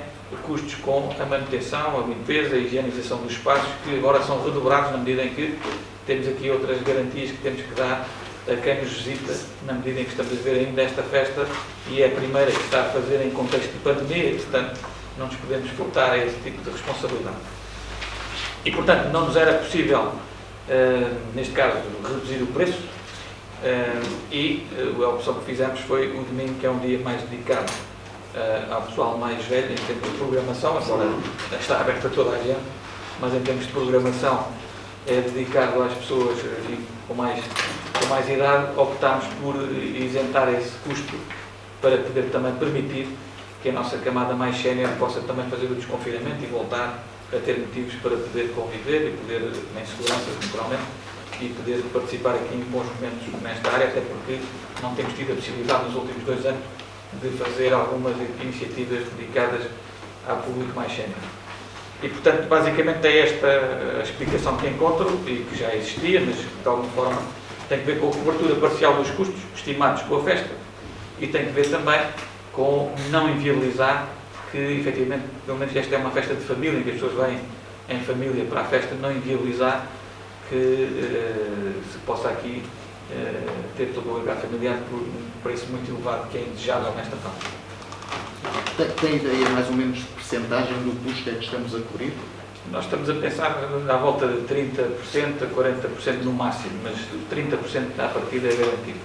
custos com a manutenção, a limpeza, a higienização dos espaços, que agora são redobrados na medida em que temos aqui outras garantias que temos que dar a quem nos visita, na medida em que estamos a ver ainda esta festa e é a primeira que está a fazer em contexto de pandemia e, portanto, não nos podemos furtar a esse tipo de responsabilidade. E, portanto, não nos era possível, neste caso, reduzir o preço e a opção que fizemos foi o domingo, que é um dia mais dedicado ao pessoal mais velho em termos de programação, embora está aberto a toda a gente, mas em termos de programação é dedicado às pessoas com mais idade. Optámos por isentar esse custo para poder também permitir que a nossa camada mais sénior possa também fazer o desconfinamento e voltar a ter motivos para poder conviver e poder, em segurança, naturalmente, e poder participar aqui em bons momentos nesta área, até porque não temos tido a possibilidade nos últimos 2 anos de fazer algumas iniciativas dedicadas ao público mais sénior. E, portanto, basicamente é esta a explicação que encontro e que já existia, mas que de alguma forma tem que ver com a cobertura parcial dos custos estimados com a festa e tem que ver também com não inviabilizar que, efetivamente, pelo menos esta é uma festa de família, em que as pessoas vêm em família para a festa, não inviabilizar que se possa aqui ter todo o agregado familiar por um preço muito elevado que é indesejável nesta fase. Tem ideia mais ou menos de percentagem do custo é que estamos a cobrir? Nós estamos a pensar à volta de 30% a 40% no máximo, mas 30% à partida é garantido.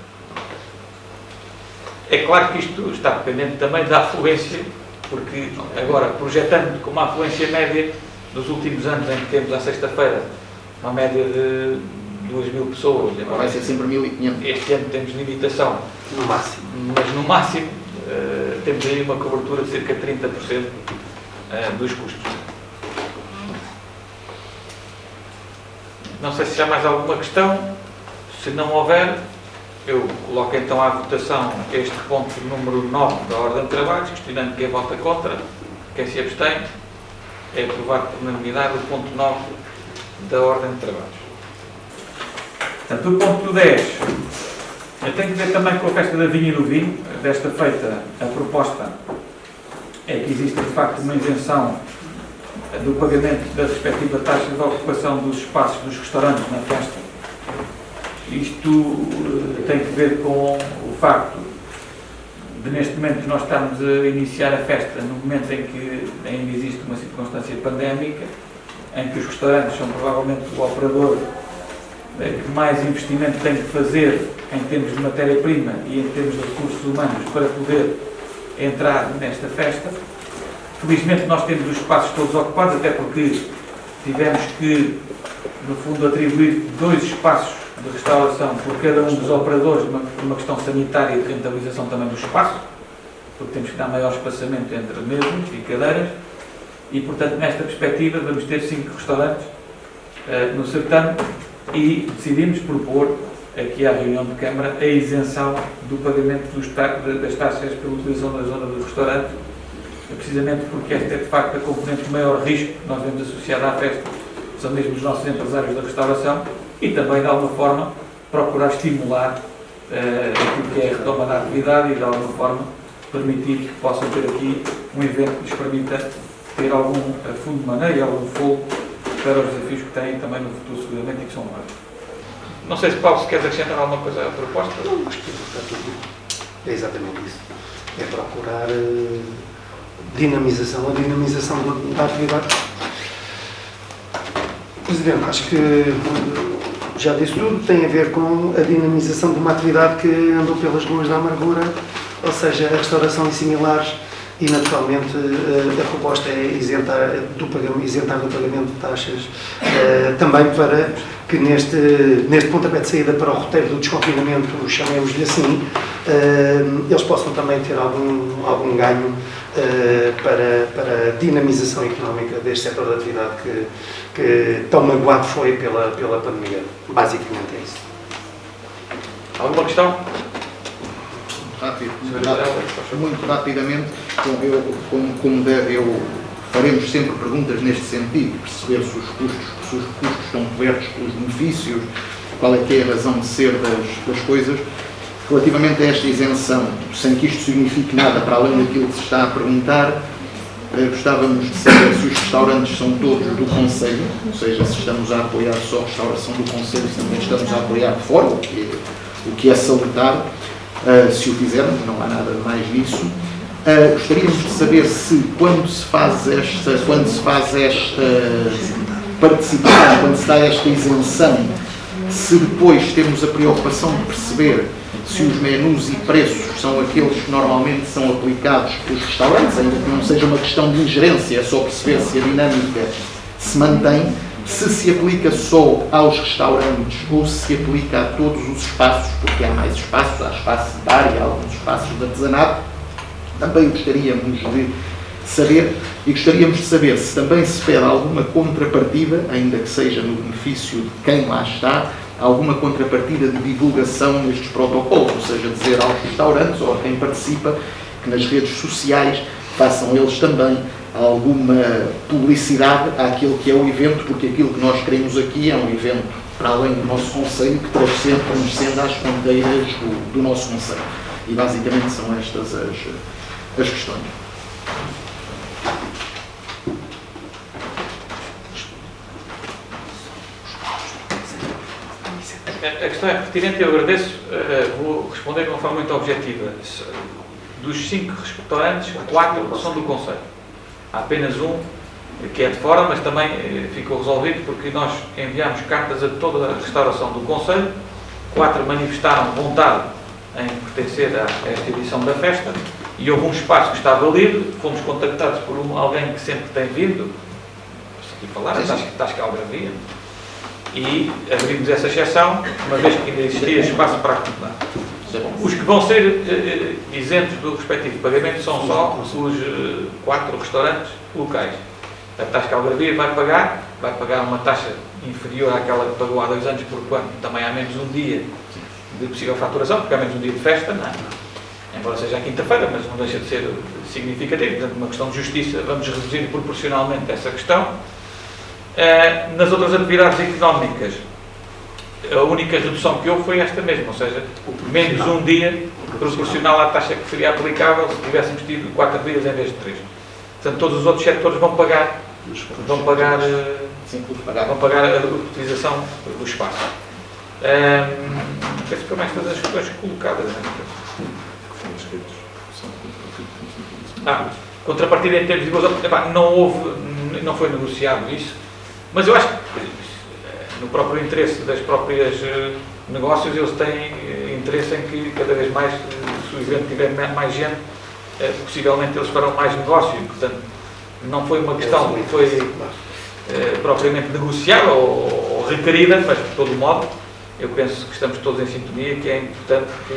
É claro que isto está dependente também da afluência, porque agora, projetando como a afluência média dos últimos anos, em que temos à sexta-feira uma média de 2.000 pessoas. Vai ser sempre 1.500. Este ano temos limitação. No máximo. Mas no máximo temos aí uma cobertura de cerca de 30% dos custos. Não sei se há mais alguma questão. Se não houver, eu coloco então à votação este ponto número 9 da ordem de trabalhos, questionando quem vota contra, quem se abstém. É aprovado por unanimidade o ponto 9 da ordem de trabalhos. Portanto, o ponto 10 tem que ver também com a festa da vinha e do vinho. Desta feita, a proposta é que existe, de facto, uma isenção do pagamento da respectiva taxa de ocupação dos espaços dos restaurantes na festa. Isto tem que ver com o facto de, neste momento, nós estamos a iniciar a festa no momento em que ainda existe uma circunstância pandémica, em que os restaurantes são provavelmente o operador que mais investimento tem que fazer em termos de matéria-prima e em termos de recursos humanos para poder entrar nesta festa. Felizmente nós temos os espaços todos ocupados, até porque tivemos que, no fundo, atribuir 2 espaços de restauração por cada um dos operadores, por uma questão sanitária e de rentabilização também do espaço, porque temos que dar maior espaçamento entre mesas e cadeiras, e, portanto, nesta perspectiva vamos ter 5 restaurantes no certame e decidimos propor aqui à reunião de Câmara a isenção do pagamento das taxas pela utilização da zona do restaurante, precisamente porque esta é de facto a componente de maior risco que nós vemos associada à festa, são mesmo os nossos empresários da restauração, e também de alguma forma procurar estimular aquilo que é a retoma da atividade e de alguma forma permitir que possam ter aqui um evento que lhes permita ter algum fundo de maneira e algum fogo para os desafios que têm também no futuro seguramente e que são vários. Não sei se Paulo, se queres acrescentar alguma coisa à proposta. Não, acho que está tudo. É exatamente isso. É procurar a dinamização da atividade. Presidente, acho que já disse tudo, tem a ver com a dinamização de uma atividade que andou pelas ruas da amargura, ou seja, a restauração e similares, e naturalmente a proposta é isentar do pagamento de taxas, também para que neste pontapé de saída para o roteiro do desconfinamento, chamemos-lhe assim, eles possam também ter algum ganho para a dinamização económica deste setor de atividade que tão magoado foi pela pandemia. Basicamente é isso. Alguma questão? Muito rapidamente, faremos sempre perguntas neste sentido, perceber se os custos estão cobertos pelos benefícios, qual é que é a razão de ser das coisas. Relativamente a esta isenção, sem que isto signifique nada para além daquilo que se está a perguntar, gostávamos de saber se os restaurantes são todos do Conselho, ou seja, se estamos a apoiar só a restauração do Conselho, se também estamos a apoiar de fora, o que é salutar, se o fizermos, não há nada mais disso. Gostaríamos de saber se quando se faz esta participação, quando se dá esta isenção, se depois temos a preocupação de perceber se os menus e preços são aqueles que normalmente são aplicados pelos restaurantes, ainda que não seja uma questão de ingerência, é só perceber se a dinâmica se mantém, se aplica só aos restaurantes ou se aplica a todos os espaços, porque há mais espaços, há espaço de bar e há alguns espaços de artesanato. Também gostaríamos de saber, e gostaríamos de saber se também se pede alguma contrapartida, ainda que seja no benefício de quem lá está, alguma contrapartida de divulgação nestes protocolos, ou seja, dizer aos restaurantes ou a quem participa que nas redes sociais façam eles também alguma publicidade àquilo que é o evento, porque aquilo que nós queremos aqui é um evento para além do nosso concelho, que transcende às fronteiras do nosso concelho. E basicamente são estas as questões. A questão é pertinente e eu agradeço. Vou responder de uma forma muito objetiva. Dos 5 restaurantes, 4 são do Conselho. Há apenas um que é de fora, mas também ficou resolvido porque nós enviámos cartas a toda a restauração do Conselho. 4 manifestaram vontade em pertencer a esta edição da festa e houve um espaço que estava livre. Fomos contactados por alguém que sempre tem vindo, aqui falar, a Tasca Algravia, e abrimos essa exceção, uma vez que ainda existia espaço para acumular. Os que vão ser isentos do respectivo pagamento são só os 4 restaurantes locais. A Tasca Algravia vai pagar uma taxa inferior àquela que pagou há 2 anos, porque também há menos um dia de possível faturação, porque há menos um dia de festa, não é? Embora seja a quinta-feira, mas não deixa de ser significativo. Portanto, uma questão de justiça, vamos reduzir proporcionalmente essa questão. Nas outras atividades económicas, a única redução que houve foi esta mesma, ou seja, menos um dia proporcional à taxa que seria aplicável se tivéssemos tido 4 dias em vez de 3. Portanto, todos os outros setores vão pagar a utilização do espaço. Penso que foi mais todas as questões colocadas. Contrapartida em termos de não foi negociado isso, mas eu acho que no próprio interesse das próprias negócios, eles têm interesse em que cada vez mais, se o evento tiver mais gente, possivelmente eles farão mais negócio, e, portanto, não foi uma questão que foi propriamente negociada ou requerida, mas de todo modo, eu penso que estamos todos em sintonia, que é importante que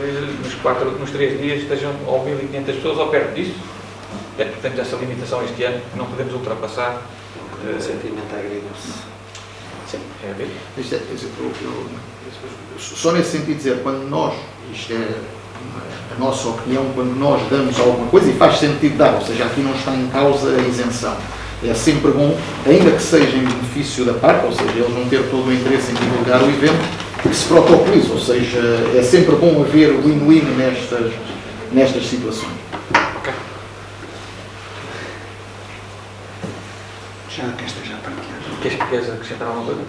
nos 3 dias estejam ou 1.500 pessoas ou perto disso. Temos essa limitação este ano, que não podemos ultrapassar. O sentimento agridoce. Sim, é a ver. Só nesse sentido dizer, quando nós, isto é a nossa opinião, quando nós damos alguma coisa, e faz sentido dar, ou seja, aqui não está em causa a isenção, é sempre bom, ainda que seja em benefício da parte, ou seja, eles vão ter todo o interesse em divulgar o evento, que se protocolize, ou seja, é sempre bom haver win-win nestas situações. Ok. Já partilhado. Queres acrescentar alguma coisa?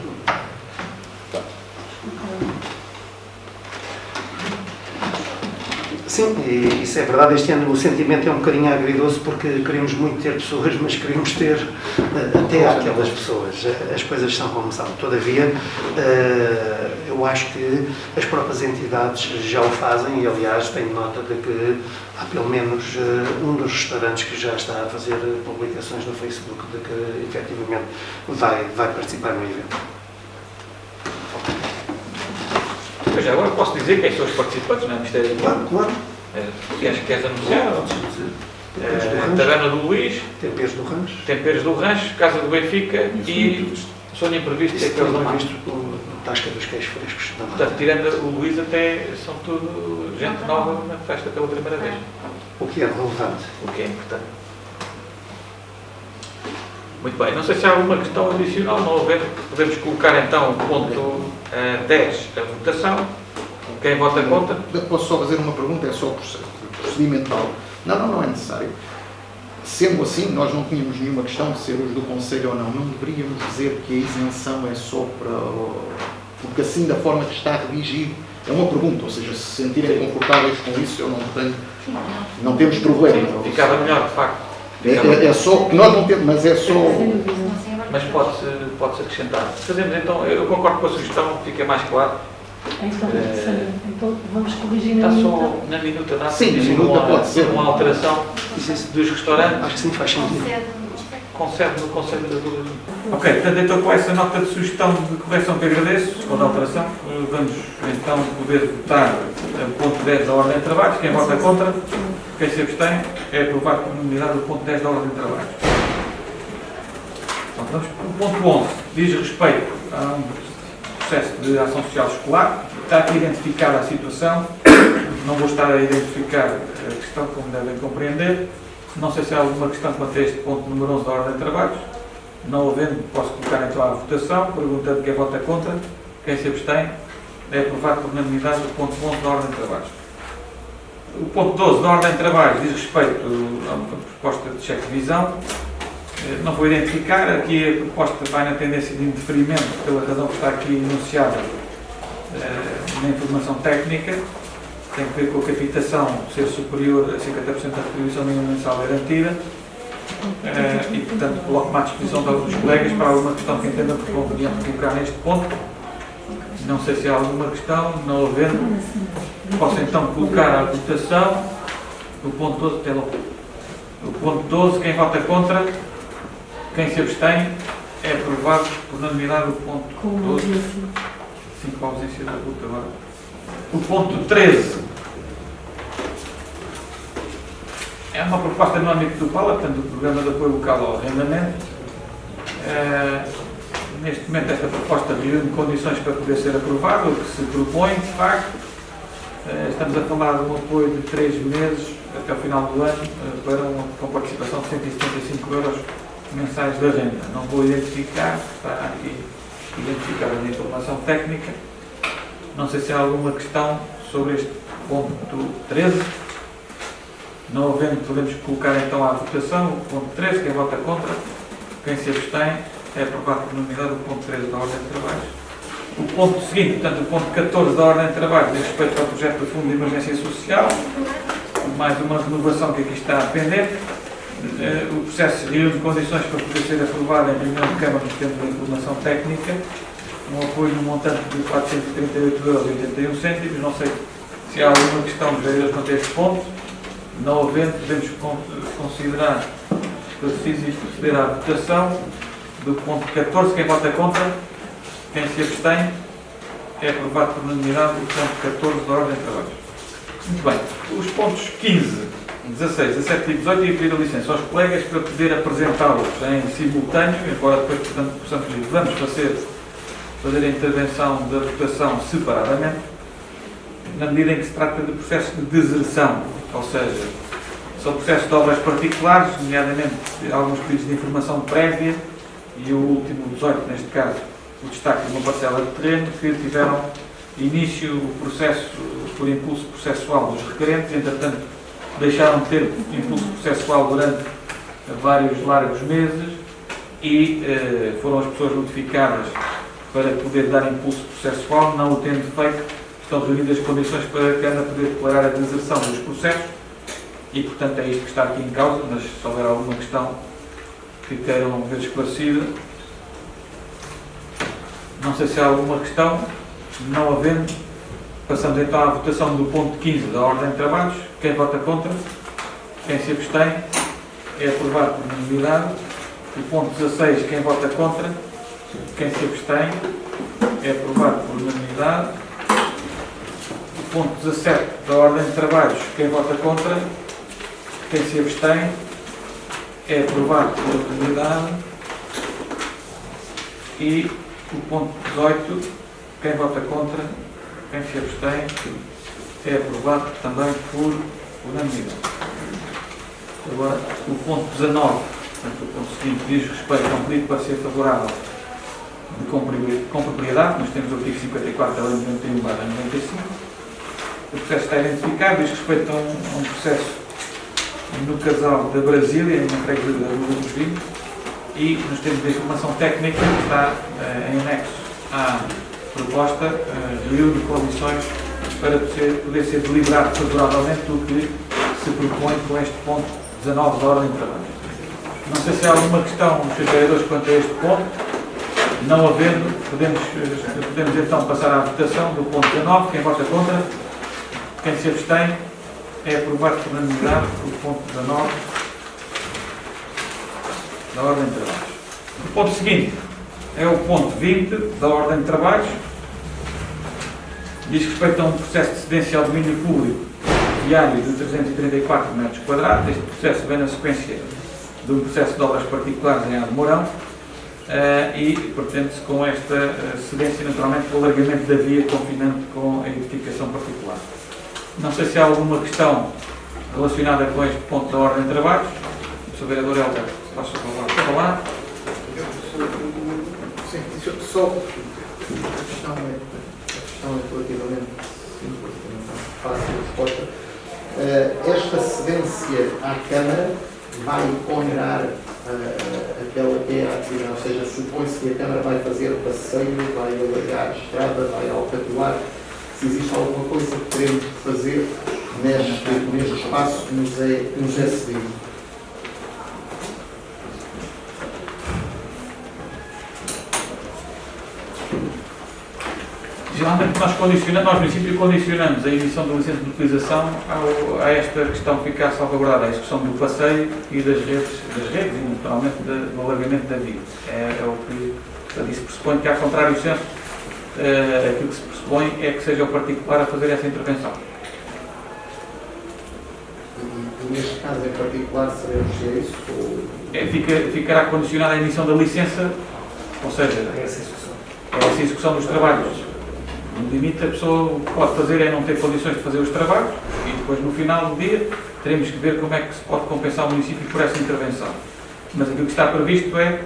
Sim, e isso é verdade. Este ano o sentimento é um bocadinho agridoce porque queremos muito ter pessoas, mas queremos ter até aquelas pessoas. As coisas são como são. Todavia, eu acho que as próprias entidades já o fazem e, aliás, tenho nota de que há pelo menos um dos restaurantes que já está a fazer publicações no Facebook de que, efetivamente, vai participar no evento. Pois agora posso dizer quem são os participantes, não é? Mistério. Claro. Queres anunciar? Taberna do Luís, Temperos do Rancho. Temperos do Rancho, Casa do Benfica e Sonho Imprevisto, que é aqueles da Mata. Tasca dos queijos frescos da Mata. Portanto, tirando o Luís, até são tudo gente nova na festa pela primeira vez. O que é relevante. O que é importante. Muito bem, não sei se há alguma questão adicional, não houver, podemos colocar então o ponto 10, a votação. Quem vota contra? Posso só fazer uma pergunta? É só procedimental. Não é necessário. Sendo assim, nós não tínhamos nenhuma questão de ser os do Conselho ou não. Não deveríamos dizer que a isenção é só para... Porque assim, da forma que está redigido, é uma pergunta. Ou seja, se sentirem confortáveis com isso, eu não tenho... Não temos problema. Ficava melhor, de facto. É só... Nós não temos, mas é só... Mas pode-se acrescentar. Fazemos então, eu concordo com a sugestão, fica mais claro. Então vamos corrigir na Está minuta. só na minuta, dá Sim, na minuta pode ser. uma alteração dos restaurantes. Acho que sim, faz sentido. Concede no Conselho da Dúvida. Ok, portanto, então com essa nota de sugestão de correção que agradeço, ou de alteração, vamos então poder votar o ponto 10 da ordem de trabalhos. Quem vota contra, quem se abstém, é aprovado por unanimidade o ponto 10 da ordem de trabalhos. Então, vamos para o ponto 11, diz respeito a um processo de ação social escolar. Está aqui identificada a situação, não vou estar a identificar a questão, como devem compreender. Não sei se há alguma questão quanto a este ponto número 11 da ordem de trabalhos. Não havendo, posso colocar então à votação, perguntando quem vota contra, quem se abstém. É aprovado por unanimidade o ponto 11 da ordem de trabalhos. O ponto 12 da ordem de trabalhos diz respeito a uma proposta de cheque de visão. Não vou identificar, aqui a proposta vai na tendência de indeferimento, pela razão que está aqui enunciada na informação técnica. Tem que ver com a captação ser superior a 50% da retribuição mínima mensal garantida e, portanto, coloco-me à disposição de alguns colegas para alguma questão que entendam que conveniente colocar neste ponto. Não sei se há alguma questão, não havendo, posso então colocar à votação o ponto 12, até logo. O ponto 12, quem vota contra, quem se abstém, é aprovado por unanimidade o ponto 12. Sim, com a ausência da luta agora. O ponto 13 é uma proposta no âmbito do PALA, portanto, do Programa de Apoio Local ao Arrendamento. Neste momento, esta proposta reúne condições para poder ser aprovada, o que se propõe, de facto. Estamos a falar de um apoio de 3 meses até o final do ano com participação de 175 euros mensais de renda. Não vou identificar, está aqui identificada na informação técnica. Não sei se há alguma questão sobre este ponto 13. Não havendo, podemos colocar então à votação o ponto 13. Quem vota contra, quem se abstém, é aprovado por unanimidade o ponto 13 da ordem de trabalhos. O ponto seguinte, portanto, o ponto 14 da ordem de trabalhos, diz respeito ao projeto do Fundo de Emergência Social. Mais uma renovação que aqui está pendente. O processo reúne condições para poder ser aprovado em reunião de Câmara nos termos da informação técnica. Um apoio no montante de 438,81 €. Não sei se há alguma questão de vereadores quanto a este ponto. Não havendo, podemos considerar esclarecidos e proceder à votação do ponto 14. Quem vota contra, quem se abstém, é aprovado por unanimidade o ponto 14 da ordem de trabalhos. Muito bem. Os pontos 15, 16, 17 e 18, e pedir a licença aos colegas para poder apresentá-los em simultâneo, embora depois, portanto, vamos fazer a intervenção da votação separadamente, na medida em que se trata de processos de deserção, ou seja, são processos de obras particulares, nomeadamente alguns pedidos de informação prévia e o último, 18, neste caso, o destaque de uma parcela de terreno que tiveram início o processo por impulso processual dos requerentes, entretanto deixaram de ter impulso processual durante vários largos meses e foram as pessoas notificadas para poder dar impulso processual, não o tendo feito, estão reunidas as condições para que anda a poder declarar a deserção dos processos e, portanto, é isto que está aqui em causa, mas se houver alguma questão que queiram ver esclarecida. Não sei se há alguma questão. Não havendo, passamos então à votação do ponto 15 da ordem de trabalhos. Quem vota contra? Quem se abstém? É aprovado por unanimidade. O ponto 16, quem vota contra? Quem se abstém? É aprovado por unanimidade. O ponto 17 da ordem de trabalhos, quem vota contra? Quem se abstém? É aprovado por unanimidade. E o ponto 18, quem vota contra? Quem se abstém? É aprovado também por unanimidade. Agora, o ponto 19, portanto, o ponto seguinte, diz respeito a um pedido para ser favorável com propriedade. Nós temos o artigo 54 da Lei 91/95. O processo está identificado, diz respeito a um processo no Casal da Brasília, na freguesia da Rua dos Vinhos, e nós temos a informação técnica que está em anexo à proposta, reúne condições para poder ser deliberado favoravelmente do que se propõe com este ponto 19 da ordem de trabalho. Não sei se há alguma questão dos vereadores quanto a este ponto. Não havendo, podemos então passar à votação do ponto 19. Quem vota contra? Quem se abstém? É aprovado por unanimidade o ponto 19 da ordem de trabalhos. O ponto seguinte é o ponto 20 da ordem de trabalhos. Diz respeito a um processo de cedência ao domínio público viário de 334 metros quadrados. Este processo vem na sequência de um processo de obras particulares em Ado Mourão e pretende-se com esta cedência, naturalmente, o alargamento da via confinante com a edificação particular. Não sei se há alguma questão relacionada com este ponto da ordem de trabalhos. O Sr. Vereador Helder, faz falar. Sim, só a questão é relativamente simples, fácil de resposta. Esta cedência à Câmara vai onerar aquela que é a atividade, ou seja, supõe-se que a Câmara vai fazer passeio, vai alargar a estrada, vai alcatuar. Se existe alguma coisa que queremos fazer neste espaço que nos é cedido. Geralmente nós, município, condicionamos a emissão da licença de utilização a esta questão ficar salvaguardada, a execução do passeio e das redes e, naturalmente, do alargamento da via. É o que, portanto, isso pressupõe que, ao contrário do centro, aquilo que se pressupõe é que seja o particular a fazer essa intervenção. E neste caso em particular, sabemos se é isso? Ficará condicionada a emissão da licença, ou seja, essa execução dos trabalhos. No limite, a pessoa o que pode fazer é não ter condições de fazer os trabalhos e depois, no final do dia, teremos que ver como é que se pode compensar o município por essa intervenção. Mas aquilo que está previsto é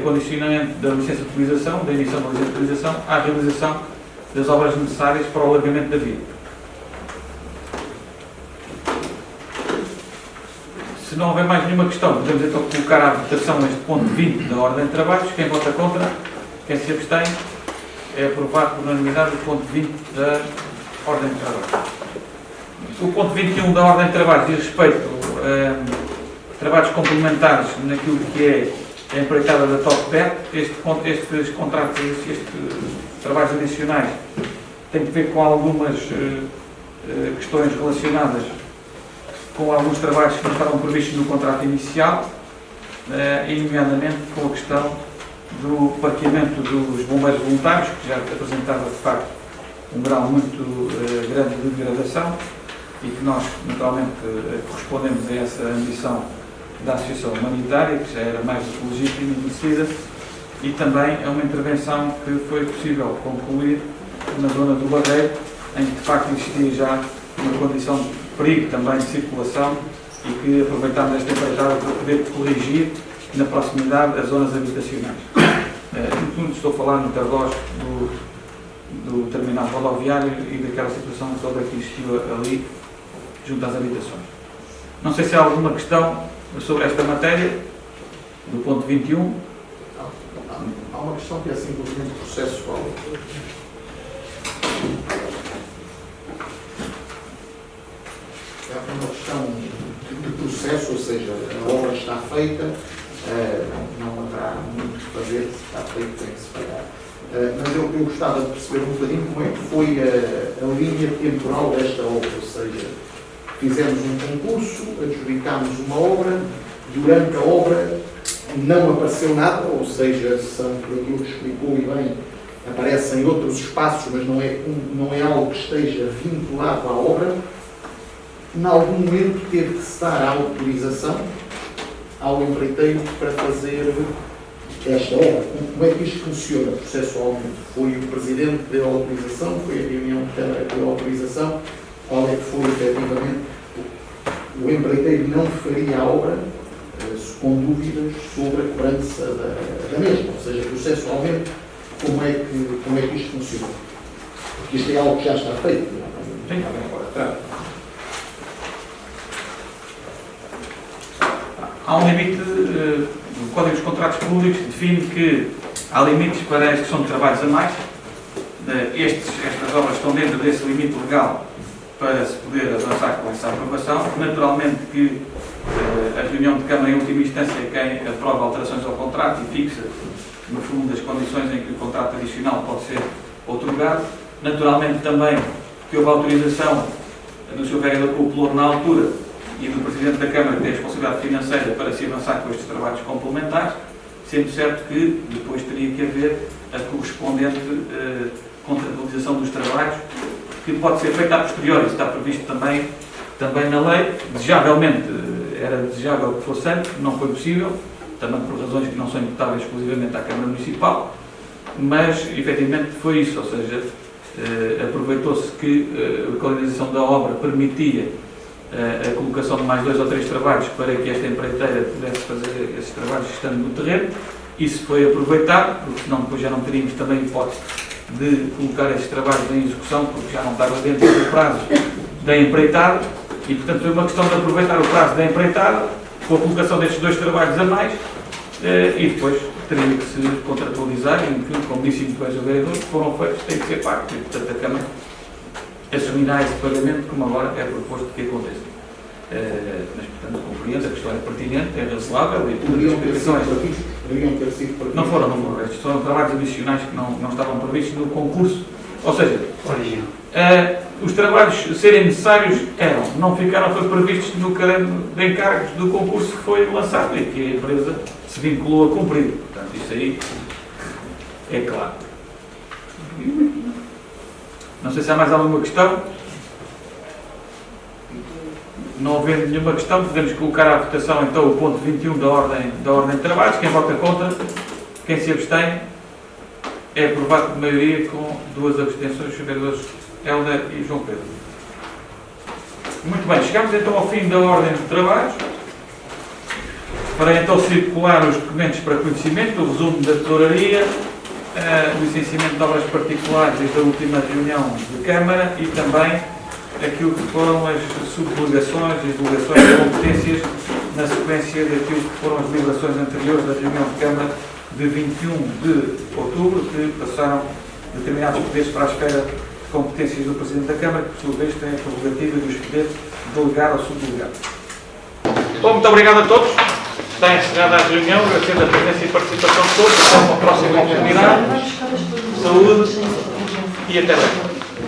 condicionamento da licença de utilização, da emissão da licença de utilização, à realização das obras necessárias para o alargamento da via. Se não houver mais nenhuma questão, podemos então colocar à votação este ponto 20 da ordem de trabalhos. Quem vota contra? Quem se abstém? É aprovado por unanimidade o ponto 20 da ordem de trabalho. O ponto 21 da ordem de trabalho diz respeito a trabalhos complementares naquilo que é a empreitada da TopBet. Estes contratos, estes trabalhos adicionais têm que ver com algumas questões relacionadas com alguns trabalhos que não estavam previstos no contrato inicial, e nomeadamente com a questão do parqueamento dos bombeiros voluntários, que já apresentava de facto um grau muito grande de degradação e que nós naturalmente correspondemos a essa ambição da Associação Humanitária, que já era mais do que legítima e merecida, e também é uma intervenção que foi possível concluir na zona do Barreiro, em que de facto existia já uma condição de perigo também de circulação e que aproveitámos esta empreitada para poder corrigir na proximidade das zonas habitacionais. No fundo, estou a falar no Tardós do terminal rodoviário e daquela situação toda que existiu ali junto às habitações. Não sei se há alguma questão sobre esta matéria, do ponto 21. Há Há uma questão que é simplesmente processual. É uma questão de processo, ou seja, a obra está feita, não haverá muito que fazer, se está feito tem que se pagar. Mas eu gostava de perceber um bocadinho como é que foi a linha temporal desta obra, ou seja, fizemos um concurso, adjudicámos uma obra, durante a obra não apareceu nada, ou seja, são, por aquilo que explicou e bem, aparecem outros espaços, mas não é algo que esteja vinculado à obra. Em algum momento teve que se dar a autorização ao empreiteiro para fazer esta obra. Como é que isto funciona processualmente? Foi o Presidente que deu a autorização? Foi a reunião de Câmara que deu a autorização? Qual é que foi efetivamente? O empreiteiro não faria a obra com dúvidas sobre a cobrança da mesma, ou seja, processualmente, como é que isto funciona? Porque isto é algo que já está feito. Sim, está bem agora atrás. Há um limite, o Código dos Contratos Públicos define que há limites para a execução de trabalhos a mais. Estas obras estão dentro desse limite legal para se poder avançar com essa aprovação. Naturalmente que a reunião de Câmara, em última instância, é quem aprova alterações ao contrato e fixa, no fundo, as condições em que o contrato adicional pode ser outorgado. Naturalmente também que houve autorização do Sr. Vereador Popular na altura e do Presidente da Câmara, que tem a responsabilidade financeira para se avançar com estes trabalhos complementares, sendo certo que depois teria que haver a correspondente contratualização dos trabalhos, que pode ser feita a posteriori. Isso está previsto também na lei. Desejavelmente, era desejável que fosse antes, não foi possível, também por razões que não são imputáveis exclusivamente à Câmara Municipal, mas efetivamente foi isso, ou seja, aproveitou-se que a localização da obra permitia a colocação de mais 2 ou 3 trabalhos para que esta empreiteira pudesse fazer esses trabalhos estando no terreno. Isso foi aproveitado, porque senão depois já não teríamos também hipótese de colocar esses trabalhos em execução, porque já não estava dentro do prazo da empreitada, e portanto foi uma questão de aproveitar o prazo da empreitada com a colocação destes 2 trabalhos a mais, e depois teria que se contratualizar, em que, como disse depois o vereador, que foram feitos, tem que ser pago, e portanto a Câmara assumirá esse pagamento, como agora é proposto que aconteça. Mas, portanto, compreendo, a questão é pertinente, é razoável e poderiam ter sido previstos. Não foram. Estes são trabalhos adicionais que não estavam previstos no concurso. Ou seja, os trabalhos serem necessários não ficaram previstos no caderno de encargos do concurso que foi lançado e que a empresa se vinculou a cumprir. Portanto, isso aí é claro. Não sei se há mais alguma questão. Não havendo nenhuma questão, podemos colocar à votação então o ponto 21 da ordem de trabalhos. Quem vota contra, quem se abstém, é aprovado por maioria com 2 abstenções, os vereadores Helder e João Pedro. Muito bem, chegamos então ao fim da ordem de trabalhos. Para então circular os documentos para conhecimento, o resumo da tesouraria, o licenciamento de obras particulares desde a última reunião de Câmara e também aquilo que foram as subdelegações e as delegações de competências na sequência daquilo que foram as deliberações anteriores da reunião de Câmara de 21 de outubro, que passaram determinados poderes para a esfera de competências do Presidente da Câmara, que por sua vez tem a prerrogativa dos poderes de delegar ou subdelegar. Bom, muito obrigado a todos. Está encerrada a reunião, agradecendo a presença e participação de todos. Até uma próxima oportunidade. Saúde e até breve.